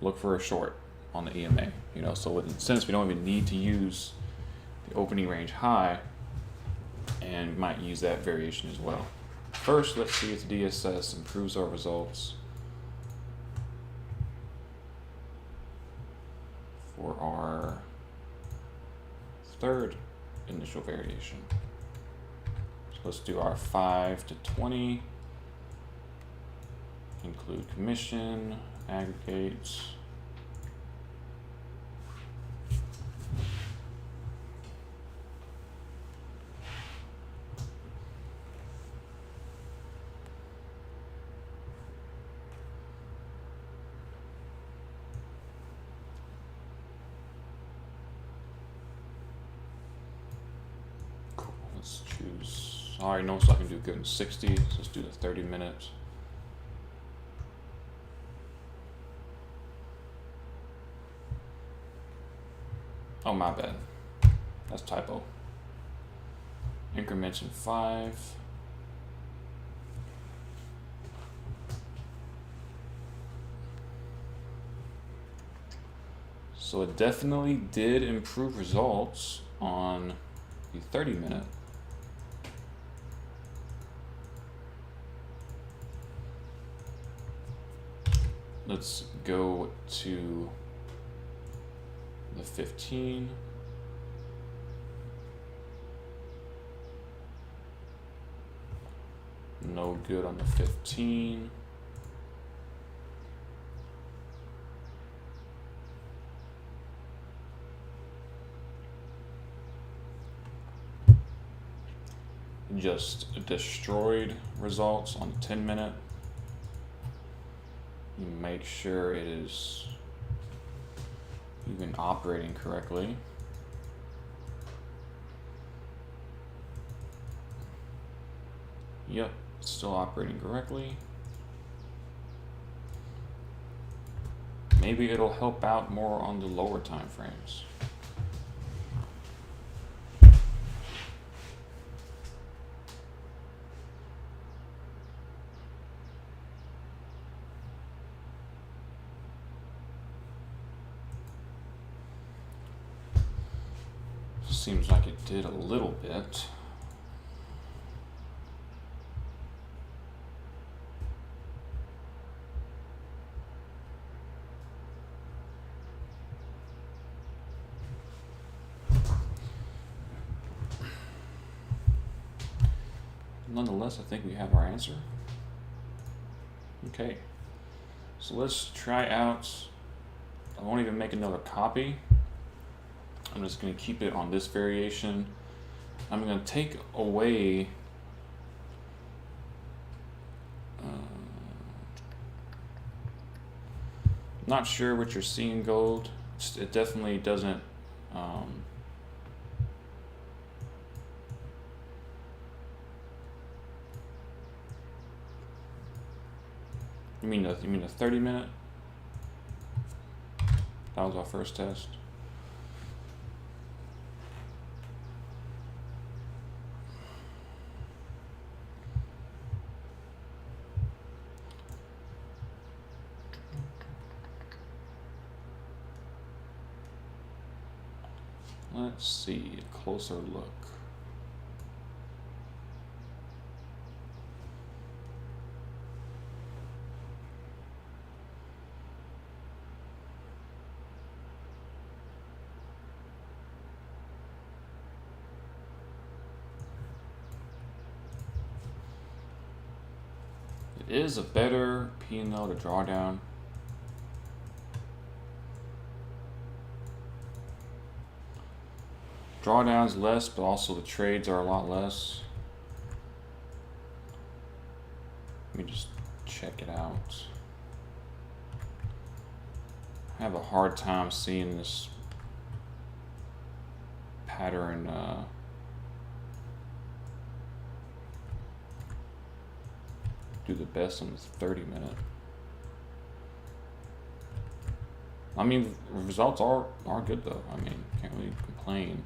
look for a short on the EMA? You know, so in a sense, we don't even need to use the opening range high, and we might use that variation as well. First, let's see if the DSS improves our results for our third initial variation. So let's do our 5 to 20, include commission, aggregates. Let's choose, I already know, so I can do good in 60, so let's do the 30 minutes. Oh, my bad, that's typo. Increments in 5. So it definitely did improve results on the 30 minute. Let's go to the 15. No good on the 15. Just destroyed results on the 10 minute. You make sure it is even operating correctly. Yep, it's still operating correctly. Maybe it'll help out more on the lower time frames. seems like it did a little bit. Nonetheless, I think we have our answer. Okay, so let's try out, I won't even make another copy. I'm just going to keep it on this variation. I'm going to take away not sure what you're seeing, gold. It definitely doesn't you mean the 30-minute? That was our first test. Let's see a closer look. It is a better P&L to draw down. Drawdowns less, but also the trades are a lot less. Let me just check it out. I have a hard time seeing this pattern do the best on the 30-minute. I mean, the results are good though. I mean, can't really complain.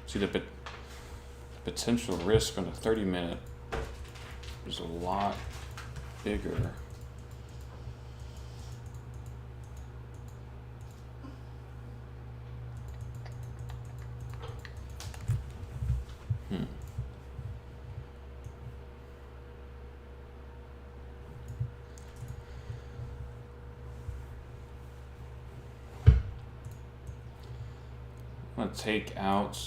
See, the potential risk on the 30-minute is a lot bigger. I'm going to take out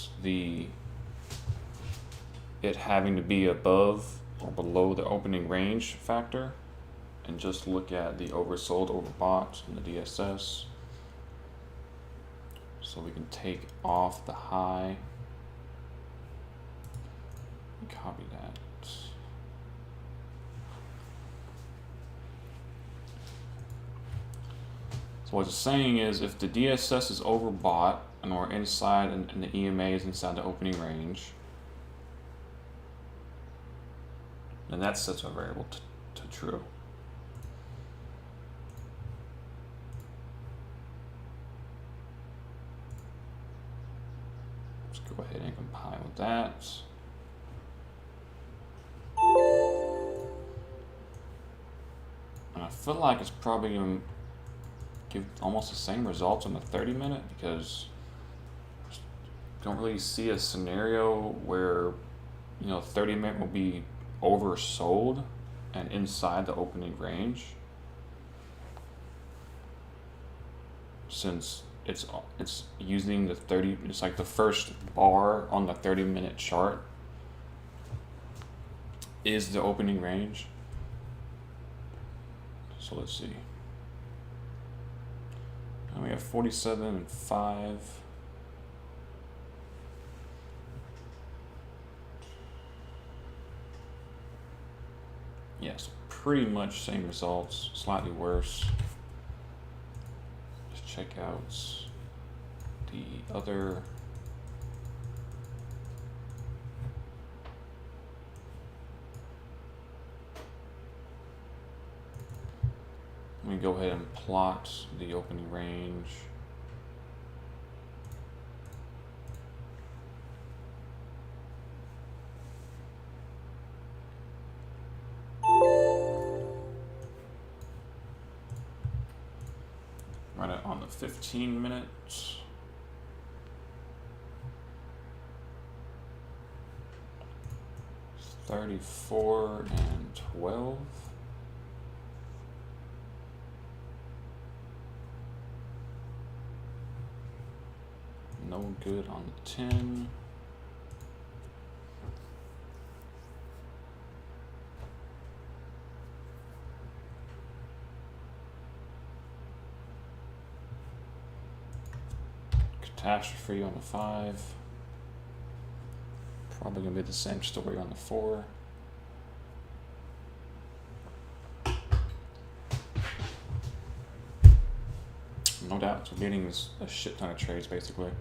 it having to be above or below the opening range factor and just look at the oversold, overbought in the DSS. So we can take off the high and copy that. So what it's saying is if the DSS is overbought and we're inside and the EMA is inside the opening range, then that sets our variable to true. Let's go ahead and compile that. And I feel like it's probably going to give almost the same results on the 30-minute because I don't really see a scenario where 30-minute will be oversold and inside the opening range, since it's using the 30. It's like the first bar on the 30-minute chart is the opening range. So let's see. Now we have 47.5. Yes, pretty much same results, slightly worse. Let's check out the other. Let me go ahead and plot the opening range. the 15-minute. $34 and $12. No good on the 10. Catastrophe on the 5. Probably gonna be the same story on the 4. No doubt, we're getting a shit ton of trades basically.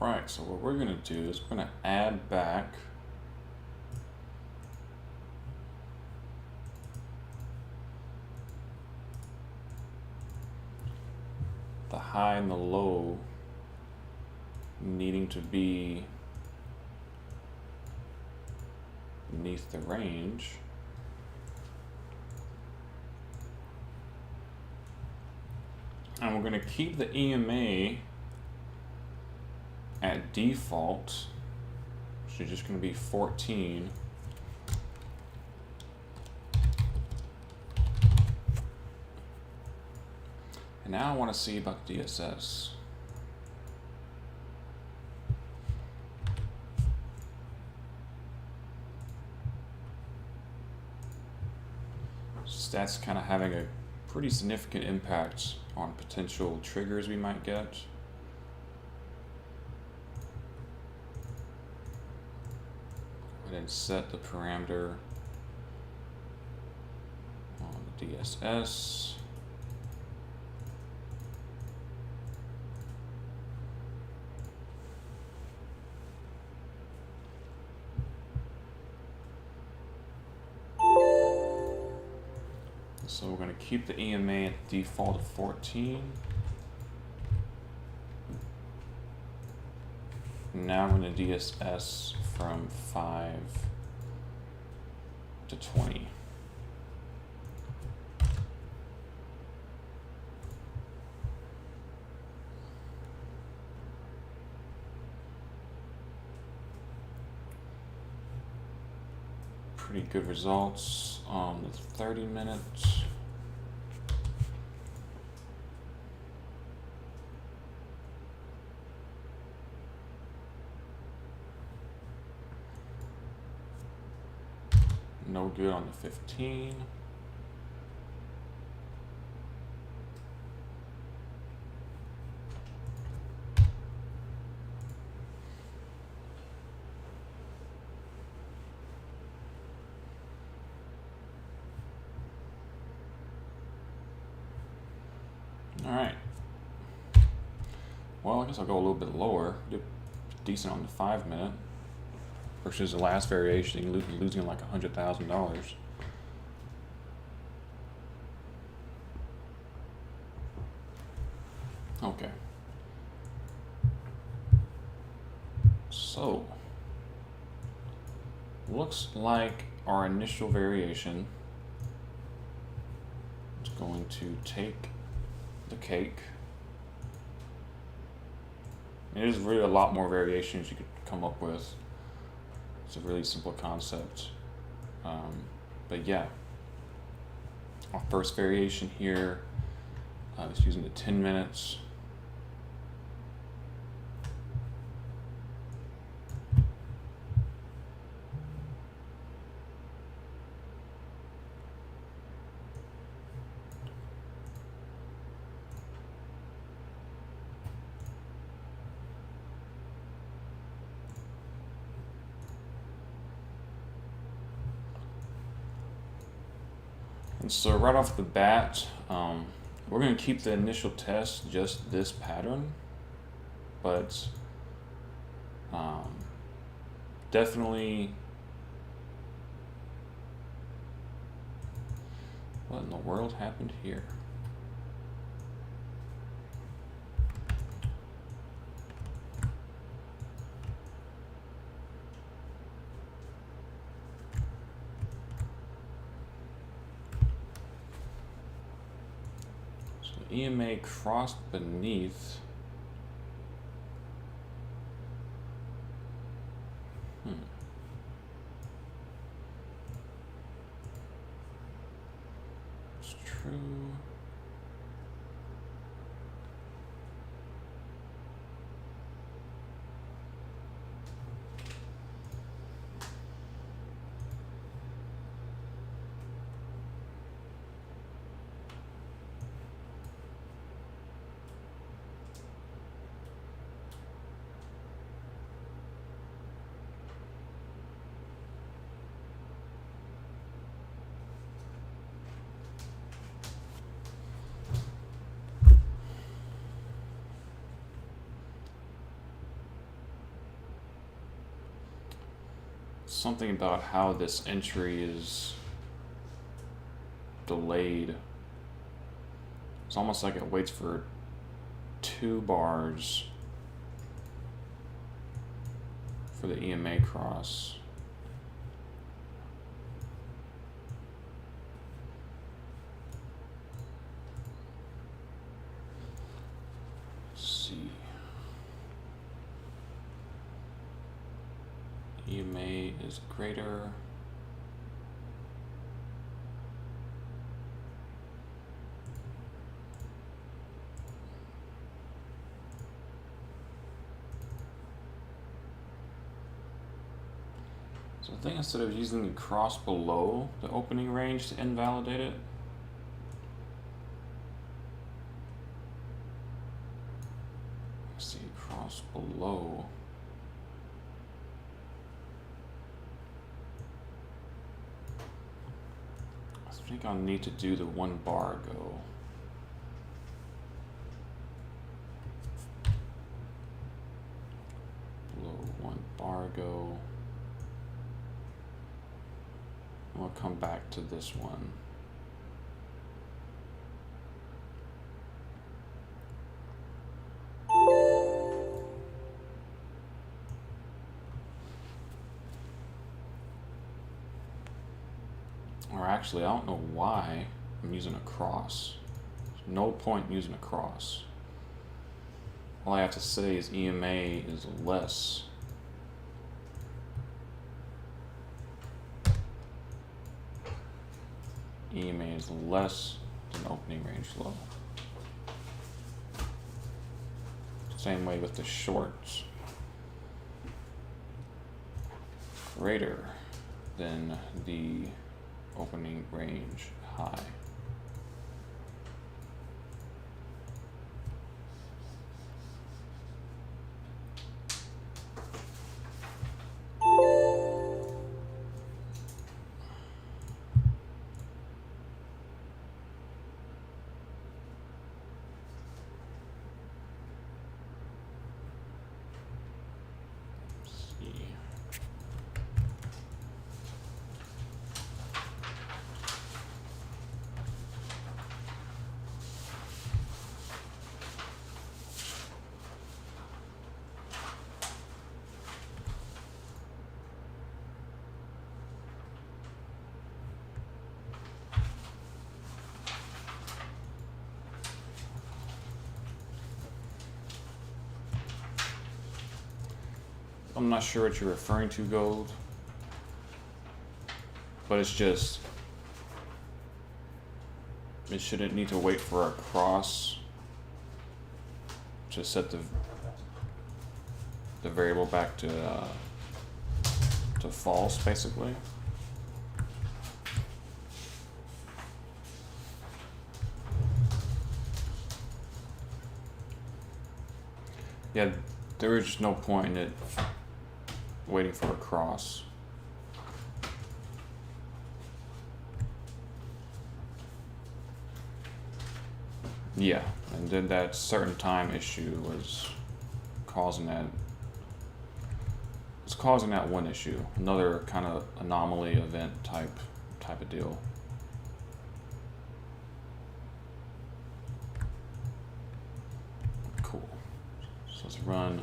Right, so what we're gonna do is we're gonna add back the high and the low needing to be beneath the range. And we're gonna keep the EMA at default, which is just going to be 14. And now I want to see about the DSS. So that's kind of having a pretty significant impact on potential triggers we might get. And set the parameter on the DSS. So we're going to keep the EMA at default of 14. Now we're going to DSS from 5 to 20. Pretty good results on the 30 minutes. No good on the 15. All right. Well, I guess I'll go a little bit lower. Did decent on the 5 minute. Versus the last variation, losing like $100,000. Okay. So, looks like our initial variation is going to take the cake. There's really a lot more variations you could come up with. It's a really simple concept. But yeah, our first variation here is using the 10 minutes. And so right off the bat, we're going to keep the initial test just this pattern, but definitely, what in the world happened here? EMA crossed beneath. It's true. Something about how this entry is delayed. It's almost like it waits for 2 bars for the EMA cross. Let's see. EMA is greater. So I think instead of using the cross below the opening range to invalidate it, let's see, cross below. I think I'll need to do the 1 bar go. Below 1 bar go. And we'll come back to this one. Or actually, I don't know why I'm using a cross. There's no point in using a cross. All I have to say is EMA is less. EMA is less than opening range low. Same way with the shorts. Greater than the opening range high. I'm not sure what you're referring to, Gold, but it's just, it shouldn't need to wait for a cross to set the variable back to false, basically. Yeah, there was just no point in it waiting for a cross. Yeah, and then that certain time issue was causing that. It's causing that one issue, another kind of anomaly event type of deal. Cool. So let's run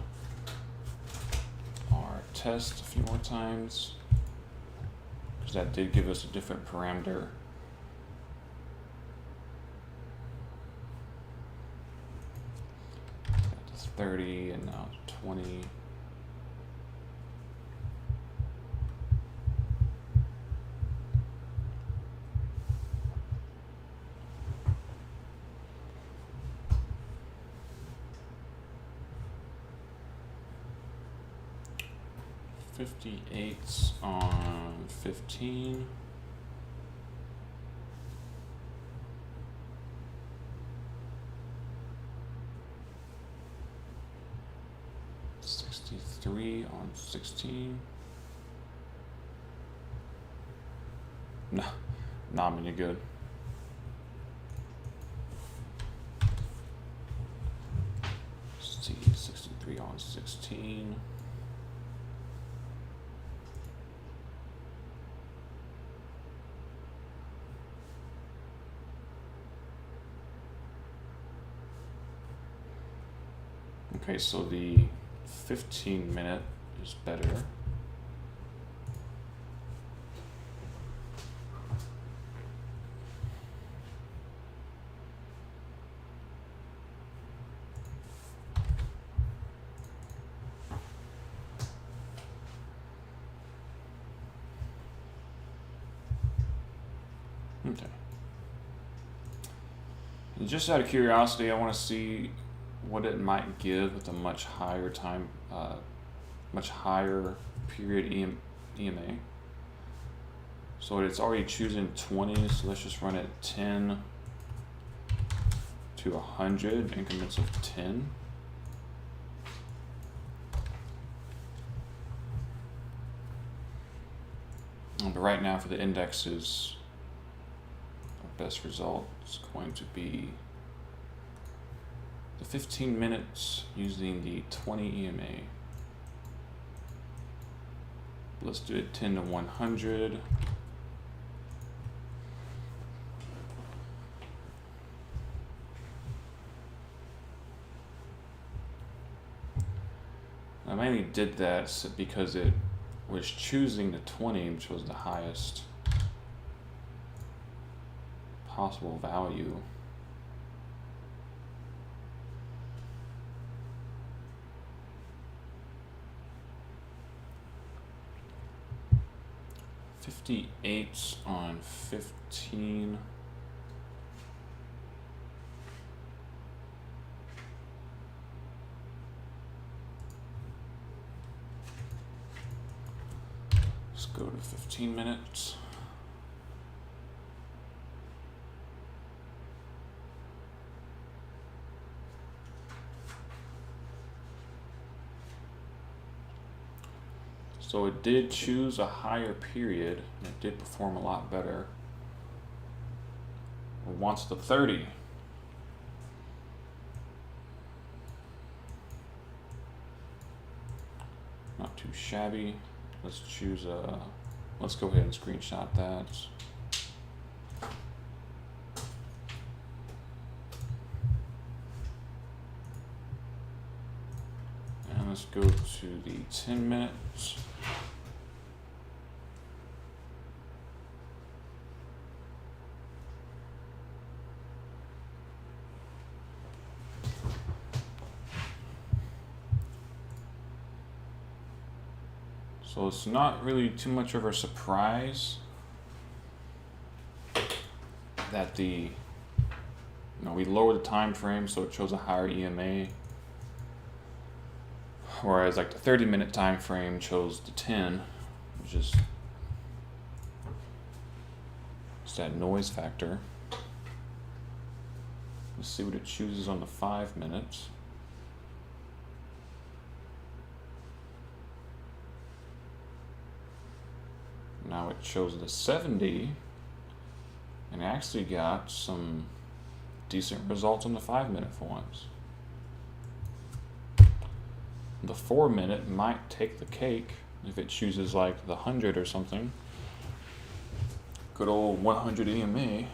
our test a few more times, because that did give us a different parameter. 30 and now 20. $58 on 15. $63 on 16. No, not any good. Let's see, 63 on 16. Okay, so the 15-minute is better. Okay. And just out of curiosity, I want to see what it might give with a much higher time, much higher period EMA. So it's already choosing 20, so let's just run it 10 to 100 increments of 10. But right now for the indexes, our best result is going to be the 15 minutes using the 20 EMA. Let's do it 10 to 100. I mainly did that because it was choosing the 20, which was the highest possible value. $58 on 15. Let's go to 15 minutes. So it did choose a higher period, and it did perform a lot better. It wants the 30. Not too shabby. Let's choose a, let's go ahead and screenshot that. And let's go to the 10 minutes. So it's not really too much of a surprise that we lowered the time frame, so it shows a higher EMA. Whereas like the 30-minute time frame chose the 10, which is just that noise factor. Let's see what it chooses on the 5 minutes. Now it chose the 70, and it actually got some decent results on the 5 minute for once. The 4 minute might take the cake if it chooses like the 100 or something. Good old 100 EMA.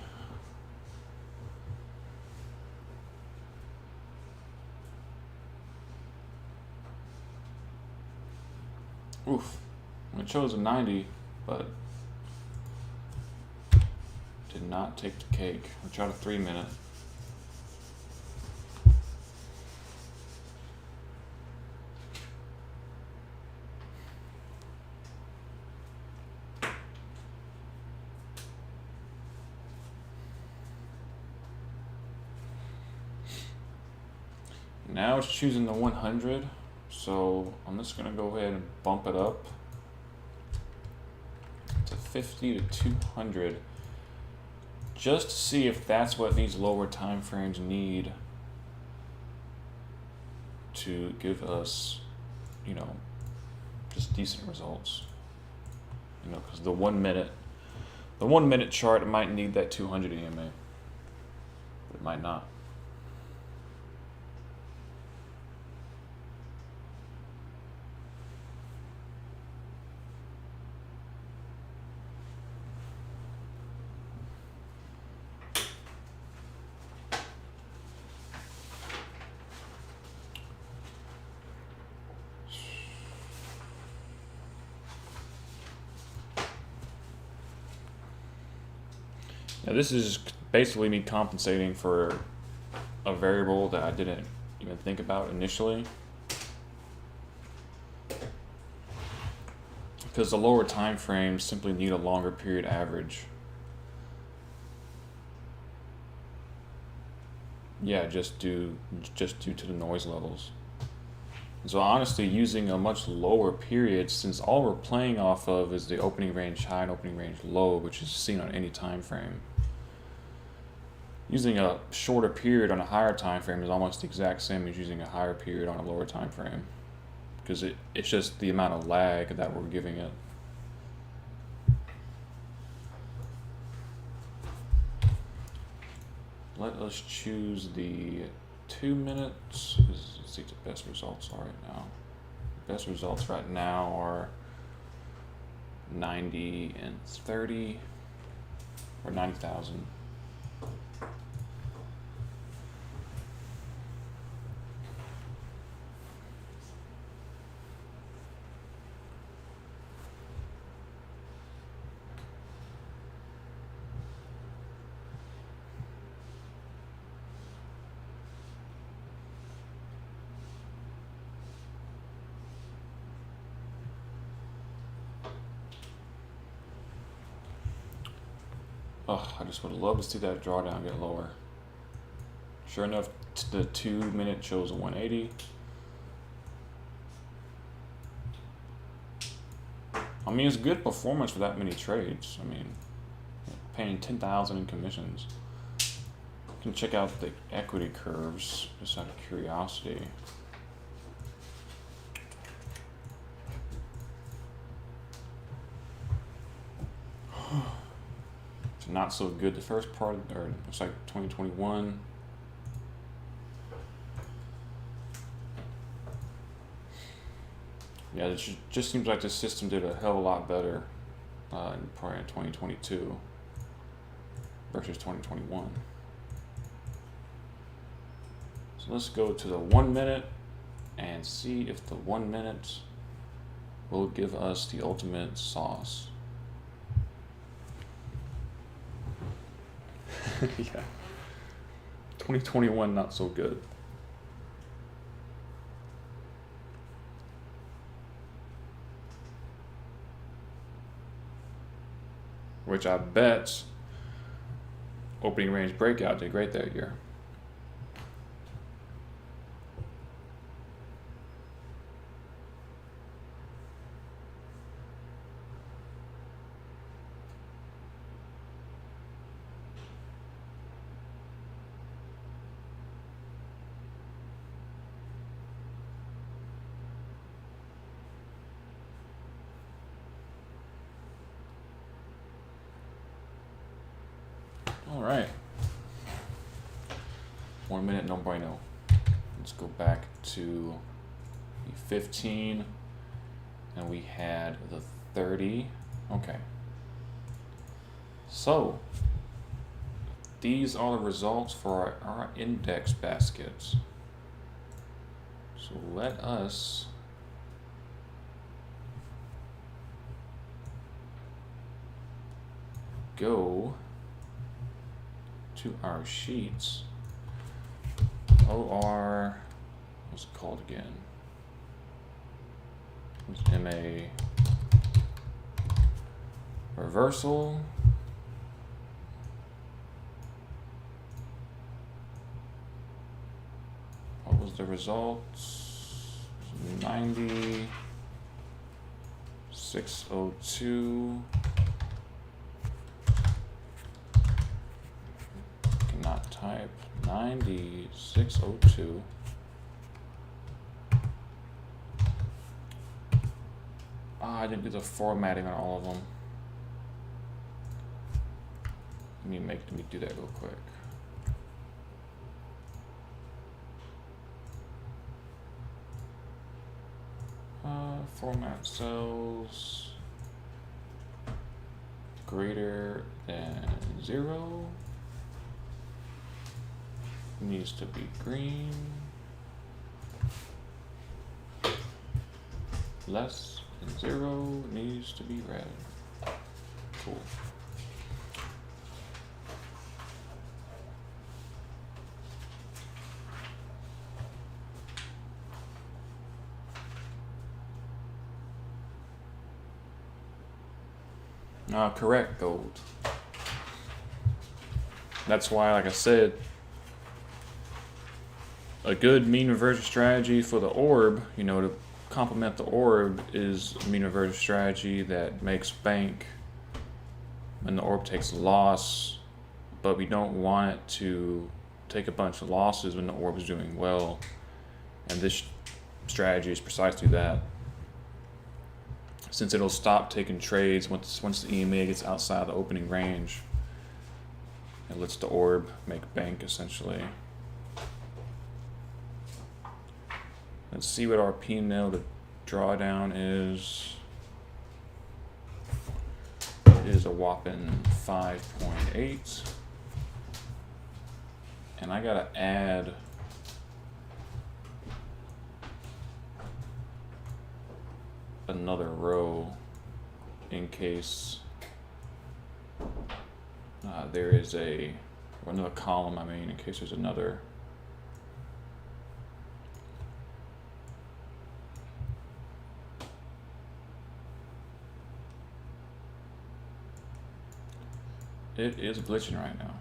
Oof, it chose a 90, but did not take the cake. We'll try the 3 minute. Now it's choosing the 100. So I'm just gonna go ahead and bump it up to 50 to 200 just to see if that's what these lower time frames need to give us, you know, just decent results. You know, because the 1 minute chart, it might need that 200 EMA, but it might not. Now this is basically me compensating for a variable that I didn't even think about initially. Because the lower time frames simply need a longer period average. Yeah, just due to the noise levels. So honestly, using a much lower period, since all we're playing off of is the opening range high and opening range low, which is seen on any time frame. Using a shorter period on a higher time frame is almost the exact same as using a higher period on a lower time frame, because it's just the amount of lag that we're giving it. Let us choose the 2 minutes. Let's see what the best results are right now. The best results right now are 90 and 30, or 90,000. Oh, I just would love to see that drawdown get lower. Sure enough, the 2 minute shows a 180. I mean, it's good performance for that many trades. I mean, paying 10,000 in commissions. You can check out the equity curves just out of curiosity. It's not so good the first part, or it's like 2021. Yeah, it just seems like the system did a hell of a lot better probably in 2022 versus 2021. So let's go to the 1 minute and see if the 1 minute will give us the ultimate sauce. Yeah. 2021 not so good. Which I bet opening range breakout did great that year. All right. 1 minute, no bueno. Let's go back to the 15, and we had the 30. Okay. So these are the results for our index baskets. So let us go to our sheets. OR, what's it called again? It's MA reversal. What was the results. 90, 602. Cannot type. 90, 602. I didn't do the formatting on all of them. Let me do that real quick. Format cells greater than 0 needs to be green, less than 0 needs to be red. Cool. Correct, gold. That's why, like I said, a good mean reversion strategy for the orb, you know, to complement the orb, is a mean reversion strategy that makes bank when the orb takes a loss, but we don't want it to take a bunch of losses when the orb is doing well. And this strategy is precisely that. Since it'll stop taking trades once the EMA gets outside the opening range, it lets the orb make bank essentially. Let's see what our P&L to drawdown is. It is a whopping 5.8. And I gotta add another row in case there is or another column, in case there's another. It is glitching right now.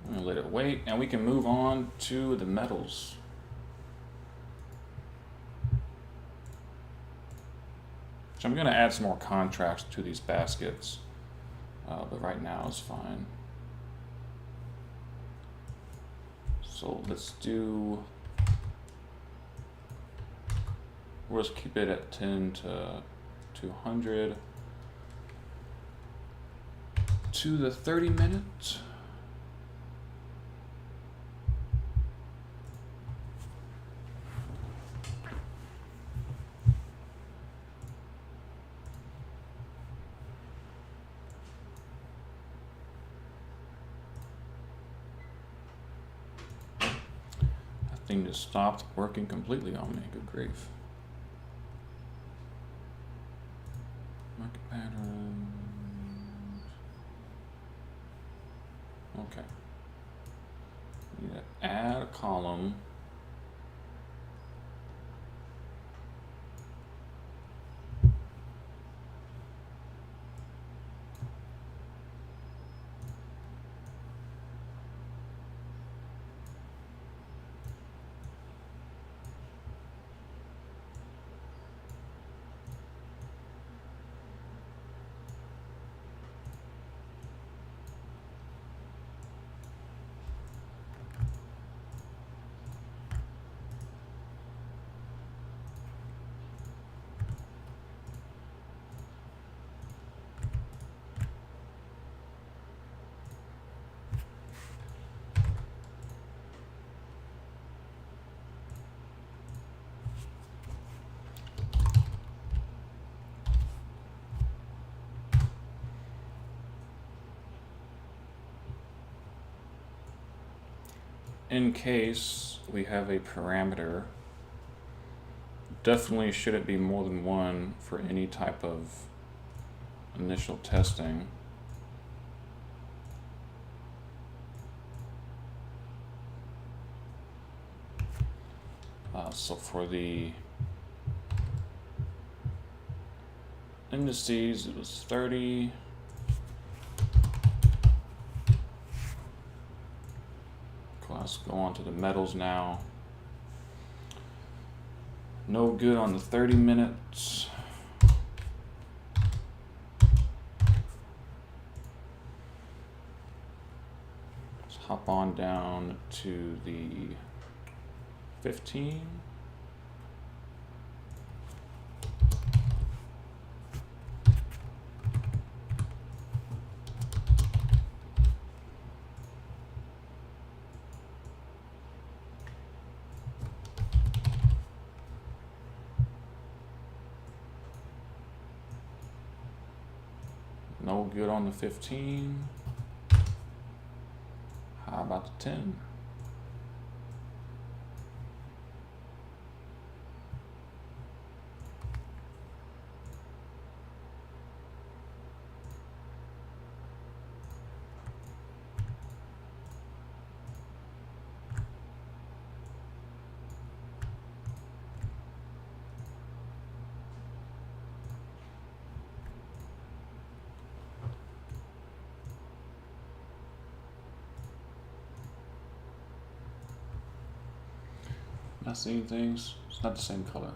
I'm gonna let it wait, and we can move on to the metals. So I'm going to add some more contracts to these baskets, but right now it's fine. So let's we'll just keep it at 10 to 200 to the 30 minutes. Thing just stopped working completely on me. Good grief. Market pattern. Okay. Need to add a column. In case we have a parameter, definitely shouldn't be more than one for any type of initial testing. So for the indices, it was 30. Let's go on to the metals now. No good on the 30 minutes. Let's hop on down to the 15. No good on the 15. How about the 10? Not seeing things. It's not the same color.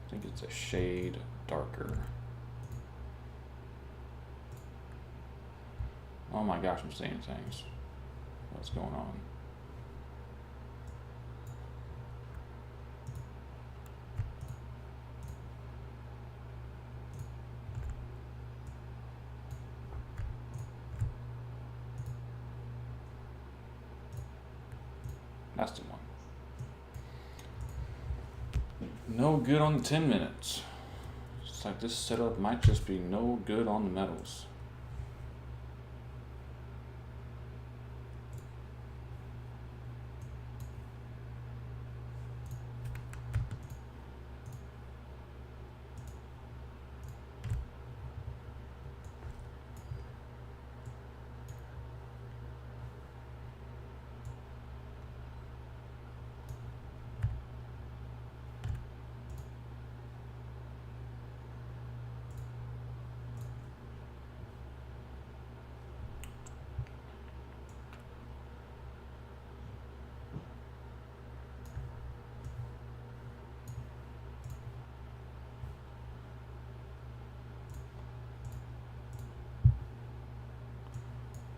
I think it's a shade darker. Oh my gosh, I'm seeing things. What's going on? That's the one. No good on the 10 minutes. It's like this setup might just be no good on the metals.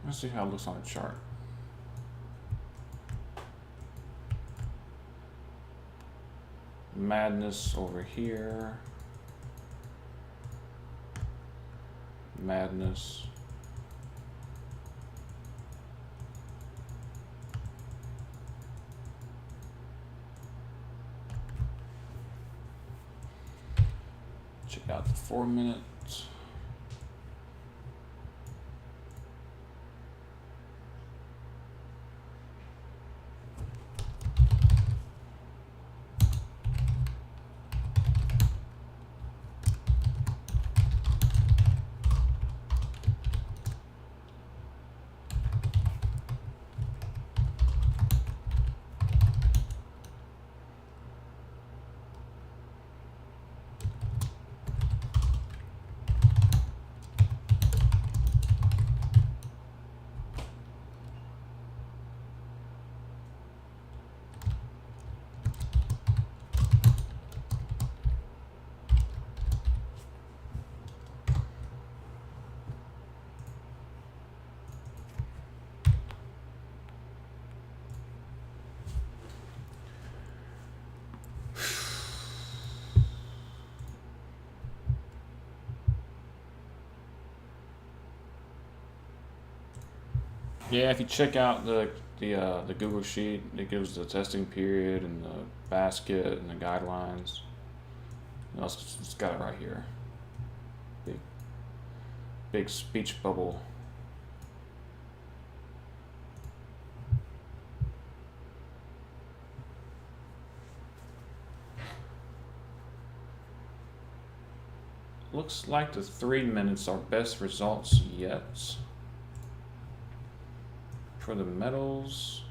Let's see how it looks on the chart. Madness over here. Madness. Check out the 4 minutes. Yeah, if you check out the Google sheet, it gives the testing period and the basket and the guidelines. You know, it's got it right here. Big speech bubble. Looks like the 3 minutes are best results yet. For the metals,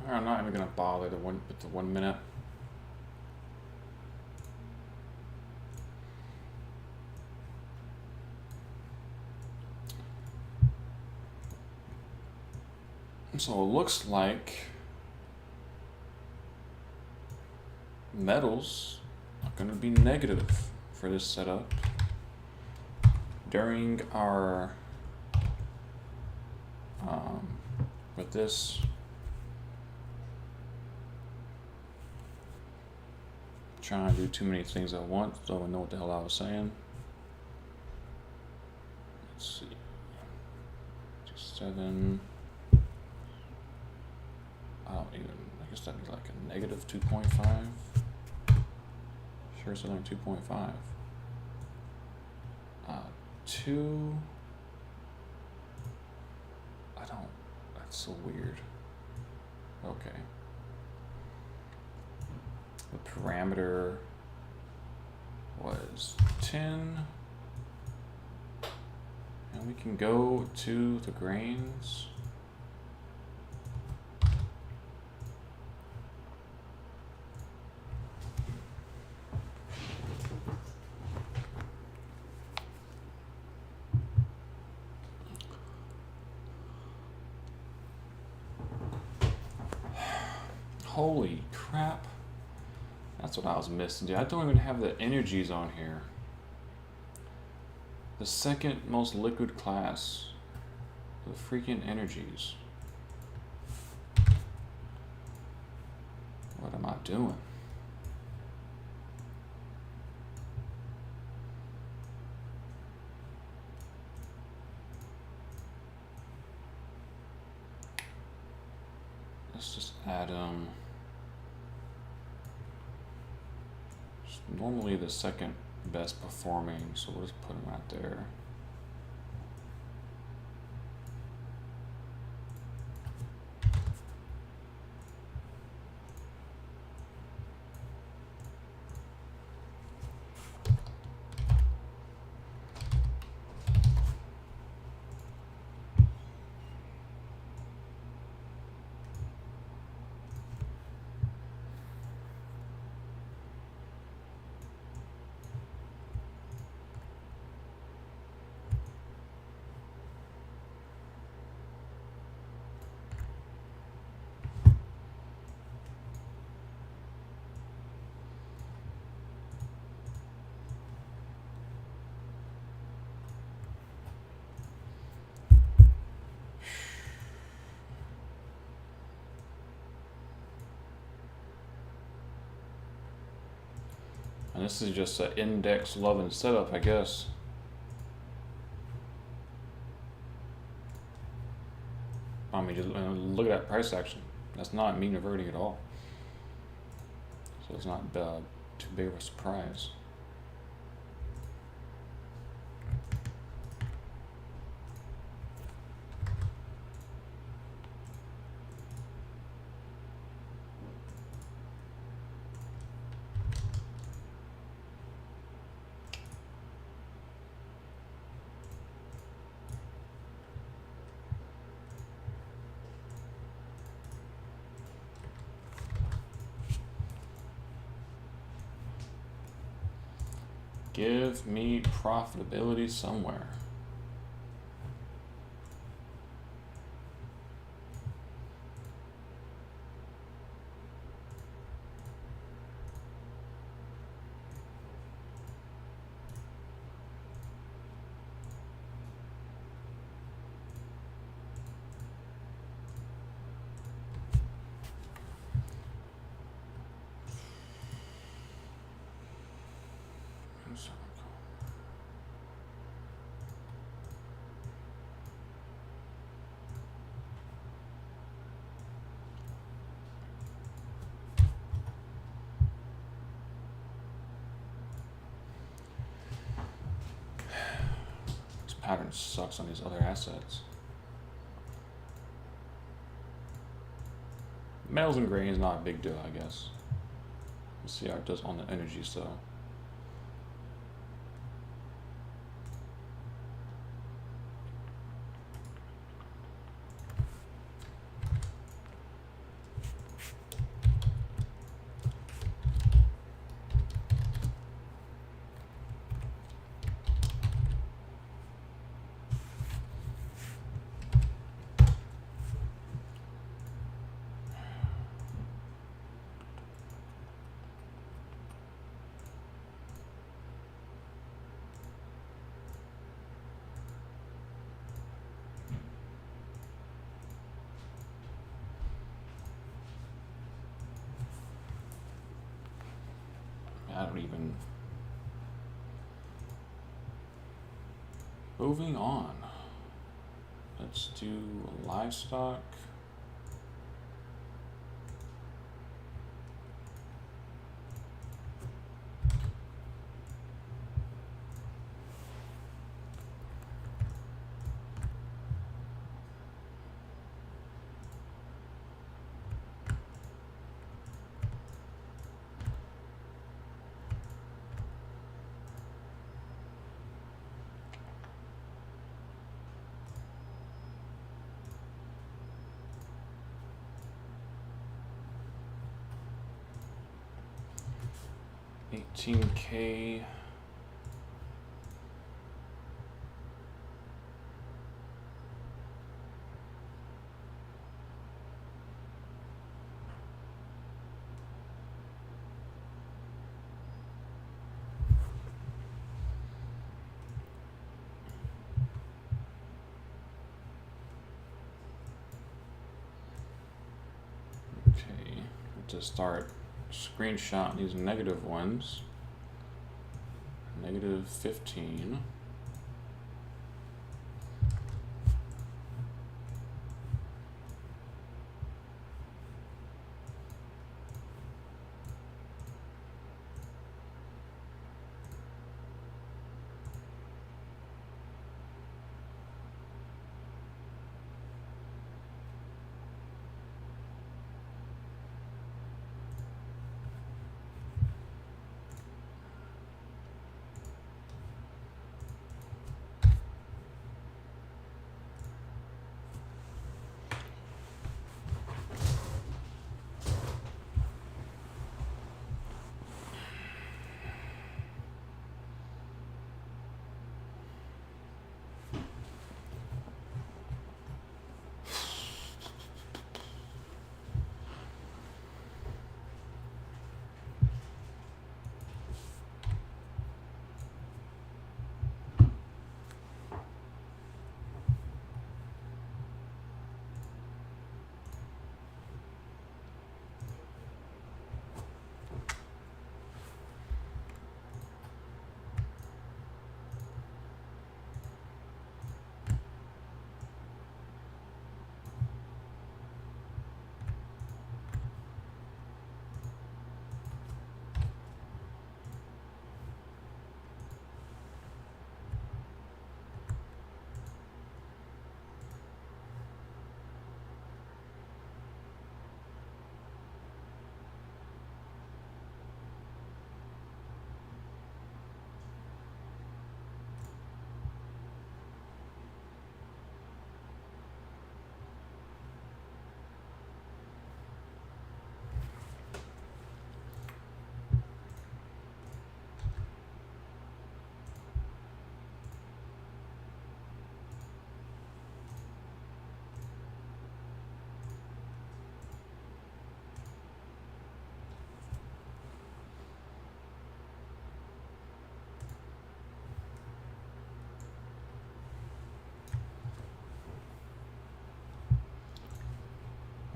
I'm not even gonna bother with the 1 minute. So it looks like metals are going to be negative for this setup during our with this trying to do too many things at once, so I know what the hell I was saying. Let's see, 7. I don't even. I guess that'd be like a negative 2.5. Sure, it's only 2.5. 2. I don't. That's so weird. Okay. The parameter was 10. And we can go to the grains. Holy crap. That's what I was missing, dude. I don't even have the energies on here. The second most liquid class. The freaking energies. What am I doing? Let's just add normally the second best performing, so we'll just put them right there. And this is just an index loving setup, I guess. I mean, just look at that price action. That's not mean reverting at all. So it's not too big of a surprise. Give me profitability somewhere. Pattern sucks on these other assets. Metals and grains, not a big deal, I guess. Let's see how it does on the energy, so. even. Moving on. Let's do livestock. $18K. Okay, to start screenshot these negative ones. -15.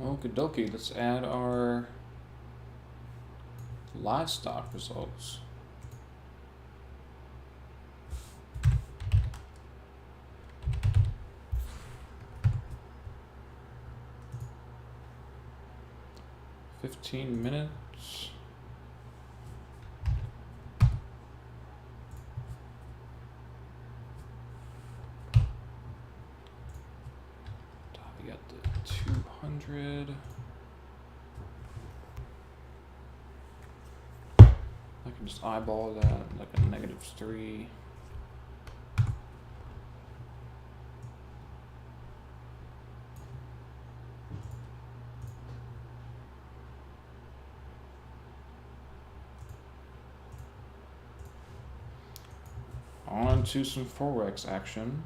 Okie dokie, let's add our livestock results. $15. We got the 200. I can just eyeball that like a -3. On to some Forex action.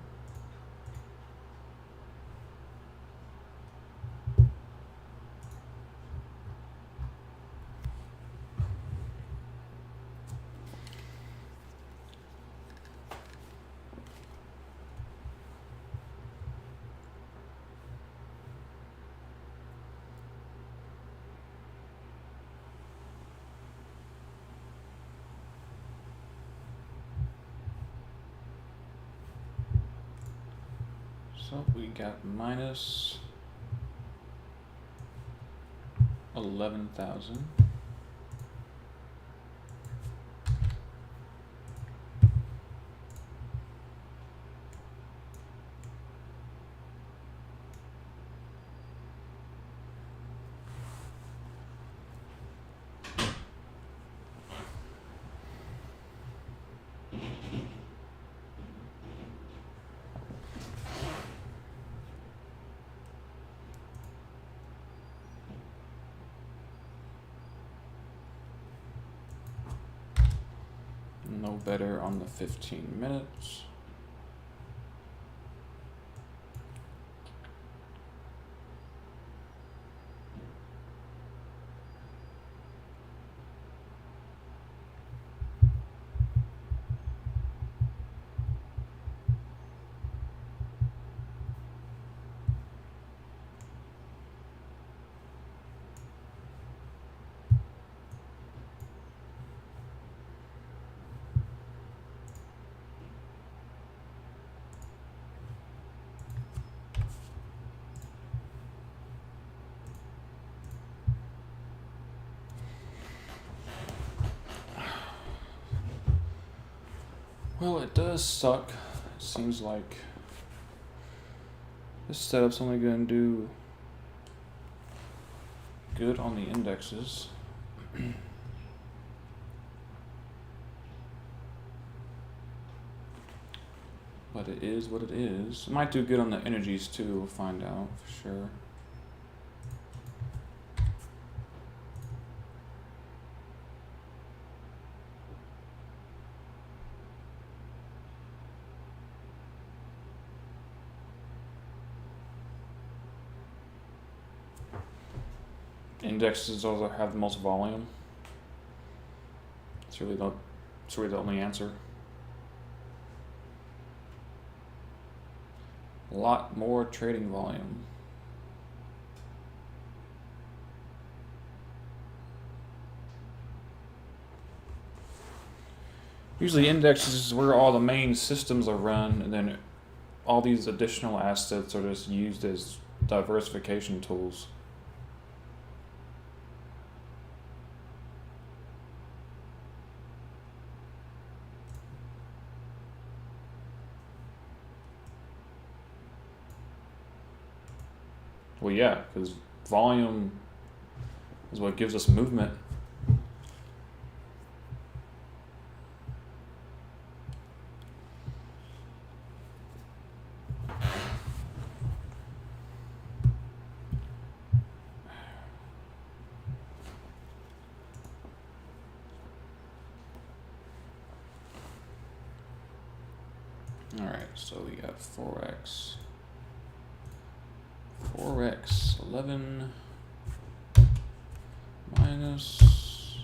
So we got minus 11,000. No better on the 15 minutes. Well, it does suck. It seems like this setup's only going to do good on the indexes. But it is what it is. It might do good on the energies too, we'll find out for sure. Indexes also have the most volume. It's really the only answer. A lot more trading volume. Usually indexes is where all the main systems are run, and then all these additional assets are just used as diversification tools. Well, yeah, because volume is what gives us movement. Alright, so we got 4x. 4x, 11 minus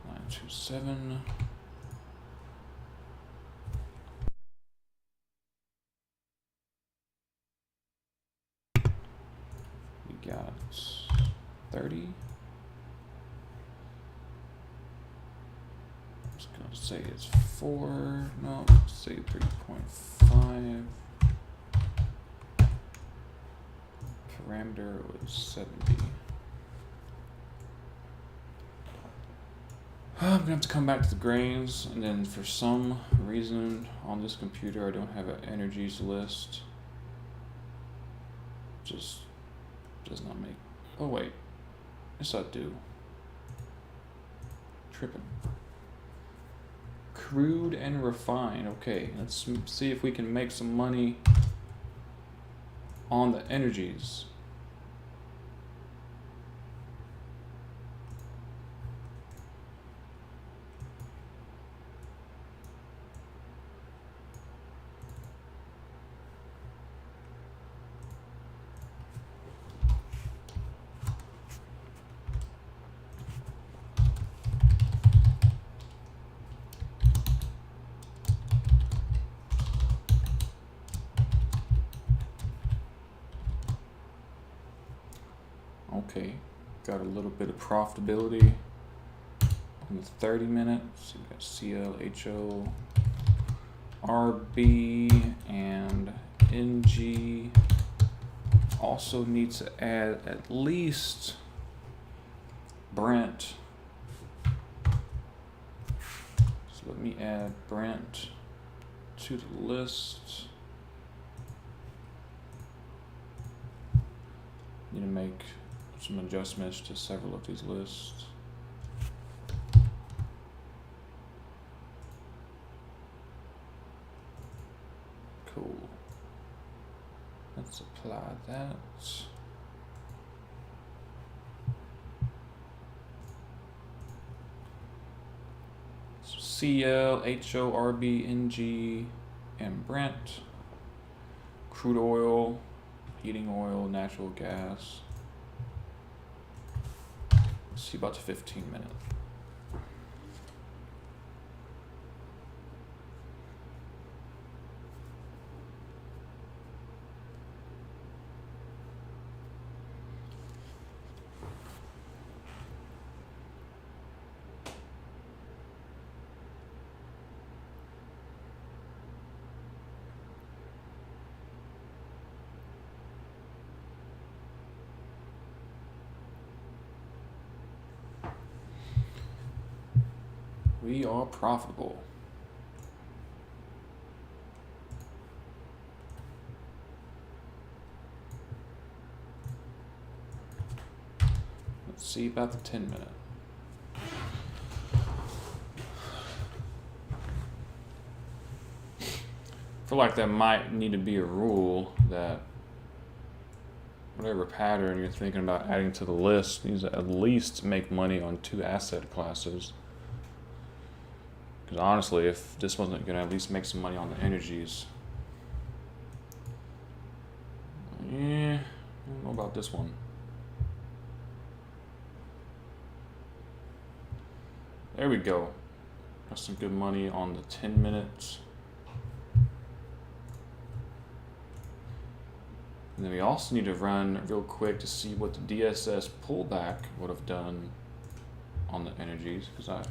927. We got 30. I'm just gonna say it's 4, no, say 3.5. Parameter was 70. I'm gonna have to come back to the grains, and then for some reason on this computer I don't have an energies list. Just does not make. Oh wait, yes I do. Tripping. Crude and refined. Okay, let's see if we can make some money on the energies. Okay, got a little bit of profitability on the 30 minutes. We got CLHO RB and NG. Also need to add at least Brent. So let me add Brent to the list. Need to make some adjustments to several of these lists. Cool. Let's apply that. So CL, HO, RB, NG, and Brent. Crude oil, heating oil, natural gas. Let's see about the 15 minute. We are profitable. Let's see about the 10 minute. I feel like that might need to be a rule that whatever pattern you're thinking about adding to the list needs to at least make money on 2 asset classes. Because honestly, if this wasn't going to at least make some money on the energies, I don't know about this one. There we go. Got some good money on the 10 minutes. And then we also need to run real quick to see what the DSS pullback would have done on the energies, because I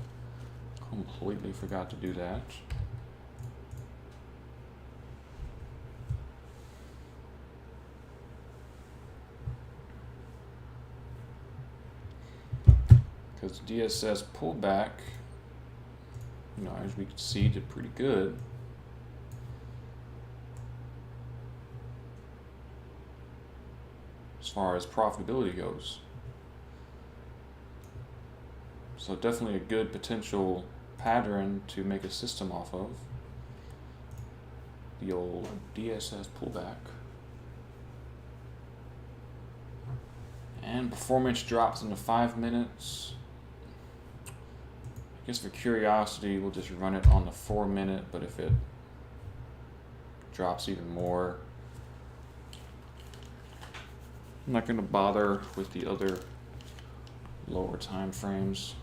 completely forgot to do that. Because DSS pullback, you know, as we can see, did pretty good. As far as profitability goes. So definitely a good potential pattern to make a system off of. The old DSS pullback. And performance drops into 5 minutes. I guess for curiosity, we'll just run it on the 4 minute, but if it drops even more, I'm not going to bother with the other lower time frames.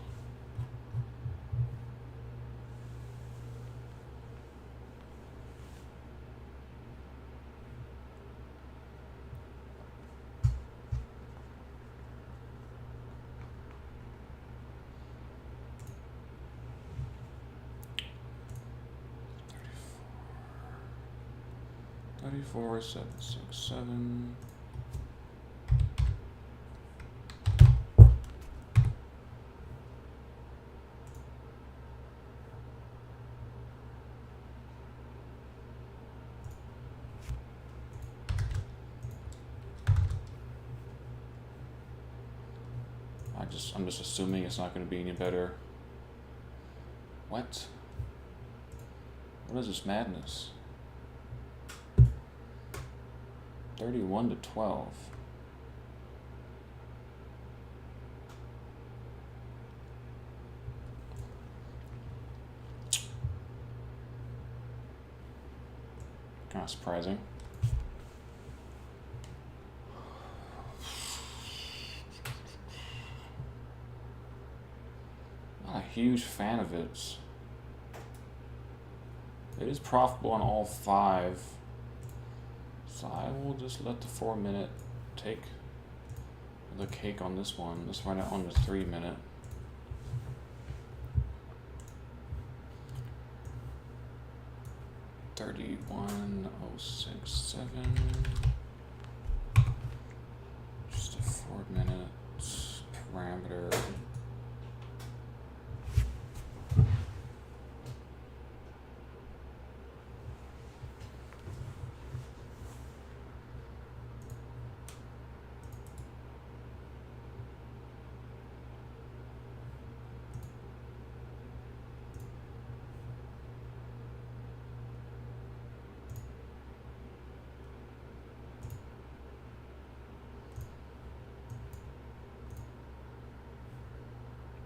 $34, $767. I'm just assuming it's not going to be any better. What? What is this madness? 31 to 12. Kind of surprising. Not a huge fan of it. It is profitable on all 5. So I will just let the 4 minute take the cake on this one. Let's run it on the 3 minute. 31.067. Just a 4-minute parameter.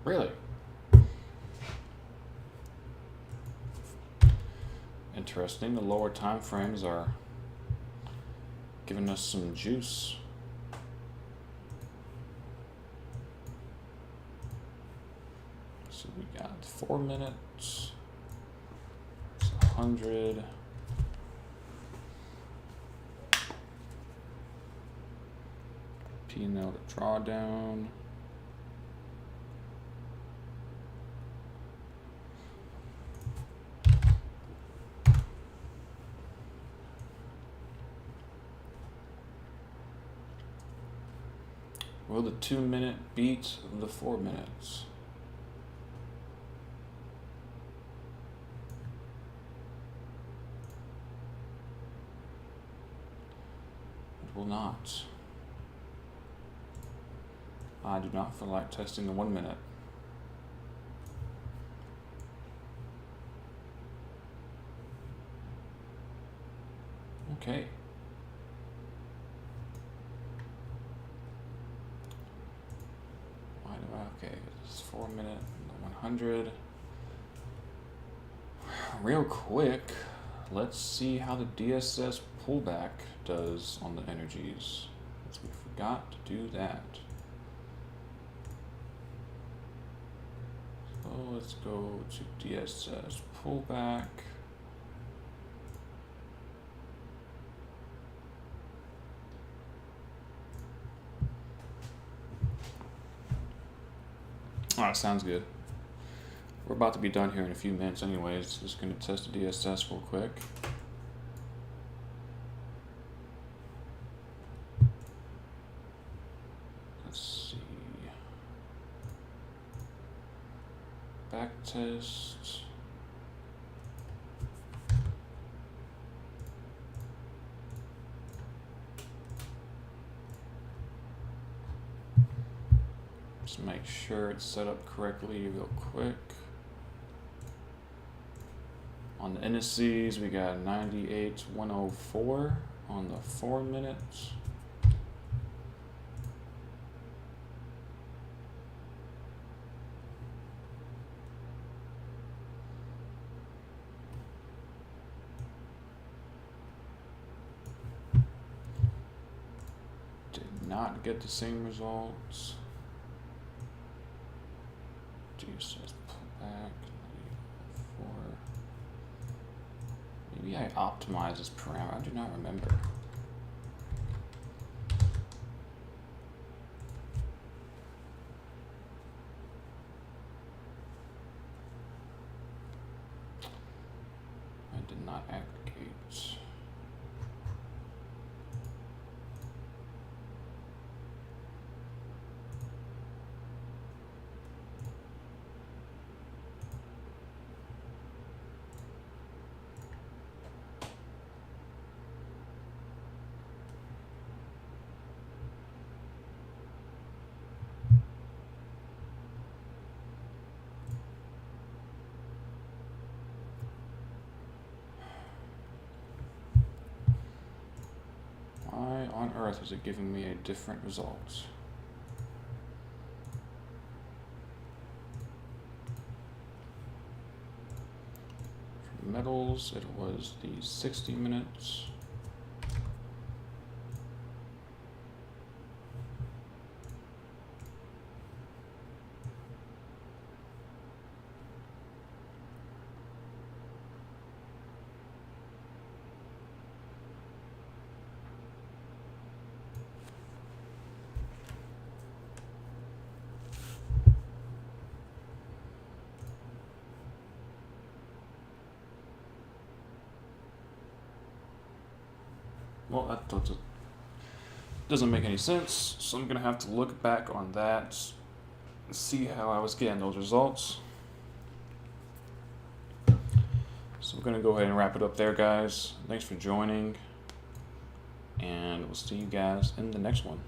Really? Interesting. The lower time frames are giving us some juice. So we got 4 minutes. It's 100. P&L to drawdown. Will the 2-minute beat the 4 minutes? It will not. I do not feel like testing the 1 minute. Okay. Okay, it's 4 minute, 100. Real quick, let's see how the DSS pullback does on the energies. Because we forgot to do that. So let's go to DSS pullback. Alright, sounds good. We're about to be done here in a few minutes anyways. Just going to test the DSS real quick. Let's see. Back test. Just make sure it's set up correctly real quick. On the indices, we got 98.104 on the 4 minutes. Did not get the same results. DSS pullback, 94. Maybe I optimized this parameter. I do not remember. I did not aggregate. Why on earth is it giving me a different result? For metals, it was the 60 minutes. Well, that doesn't make any sense, so I'm gonna have to look back on that and see how I was getting those results. So we're gonna go ahead and wrap it up there, guys. Thanks for joining, and we'll see you guys in the next one.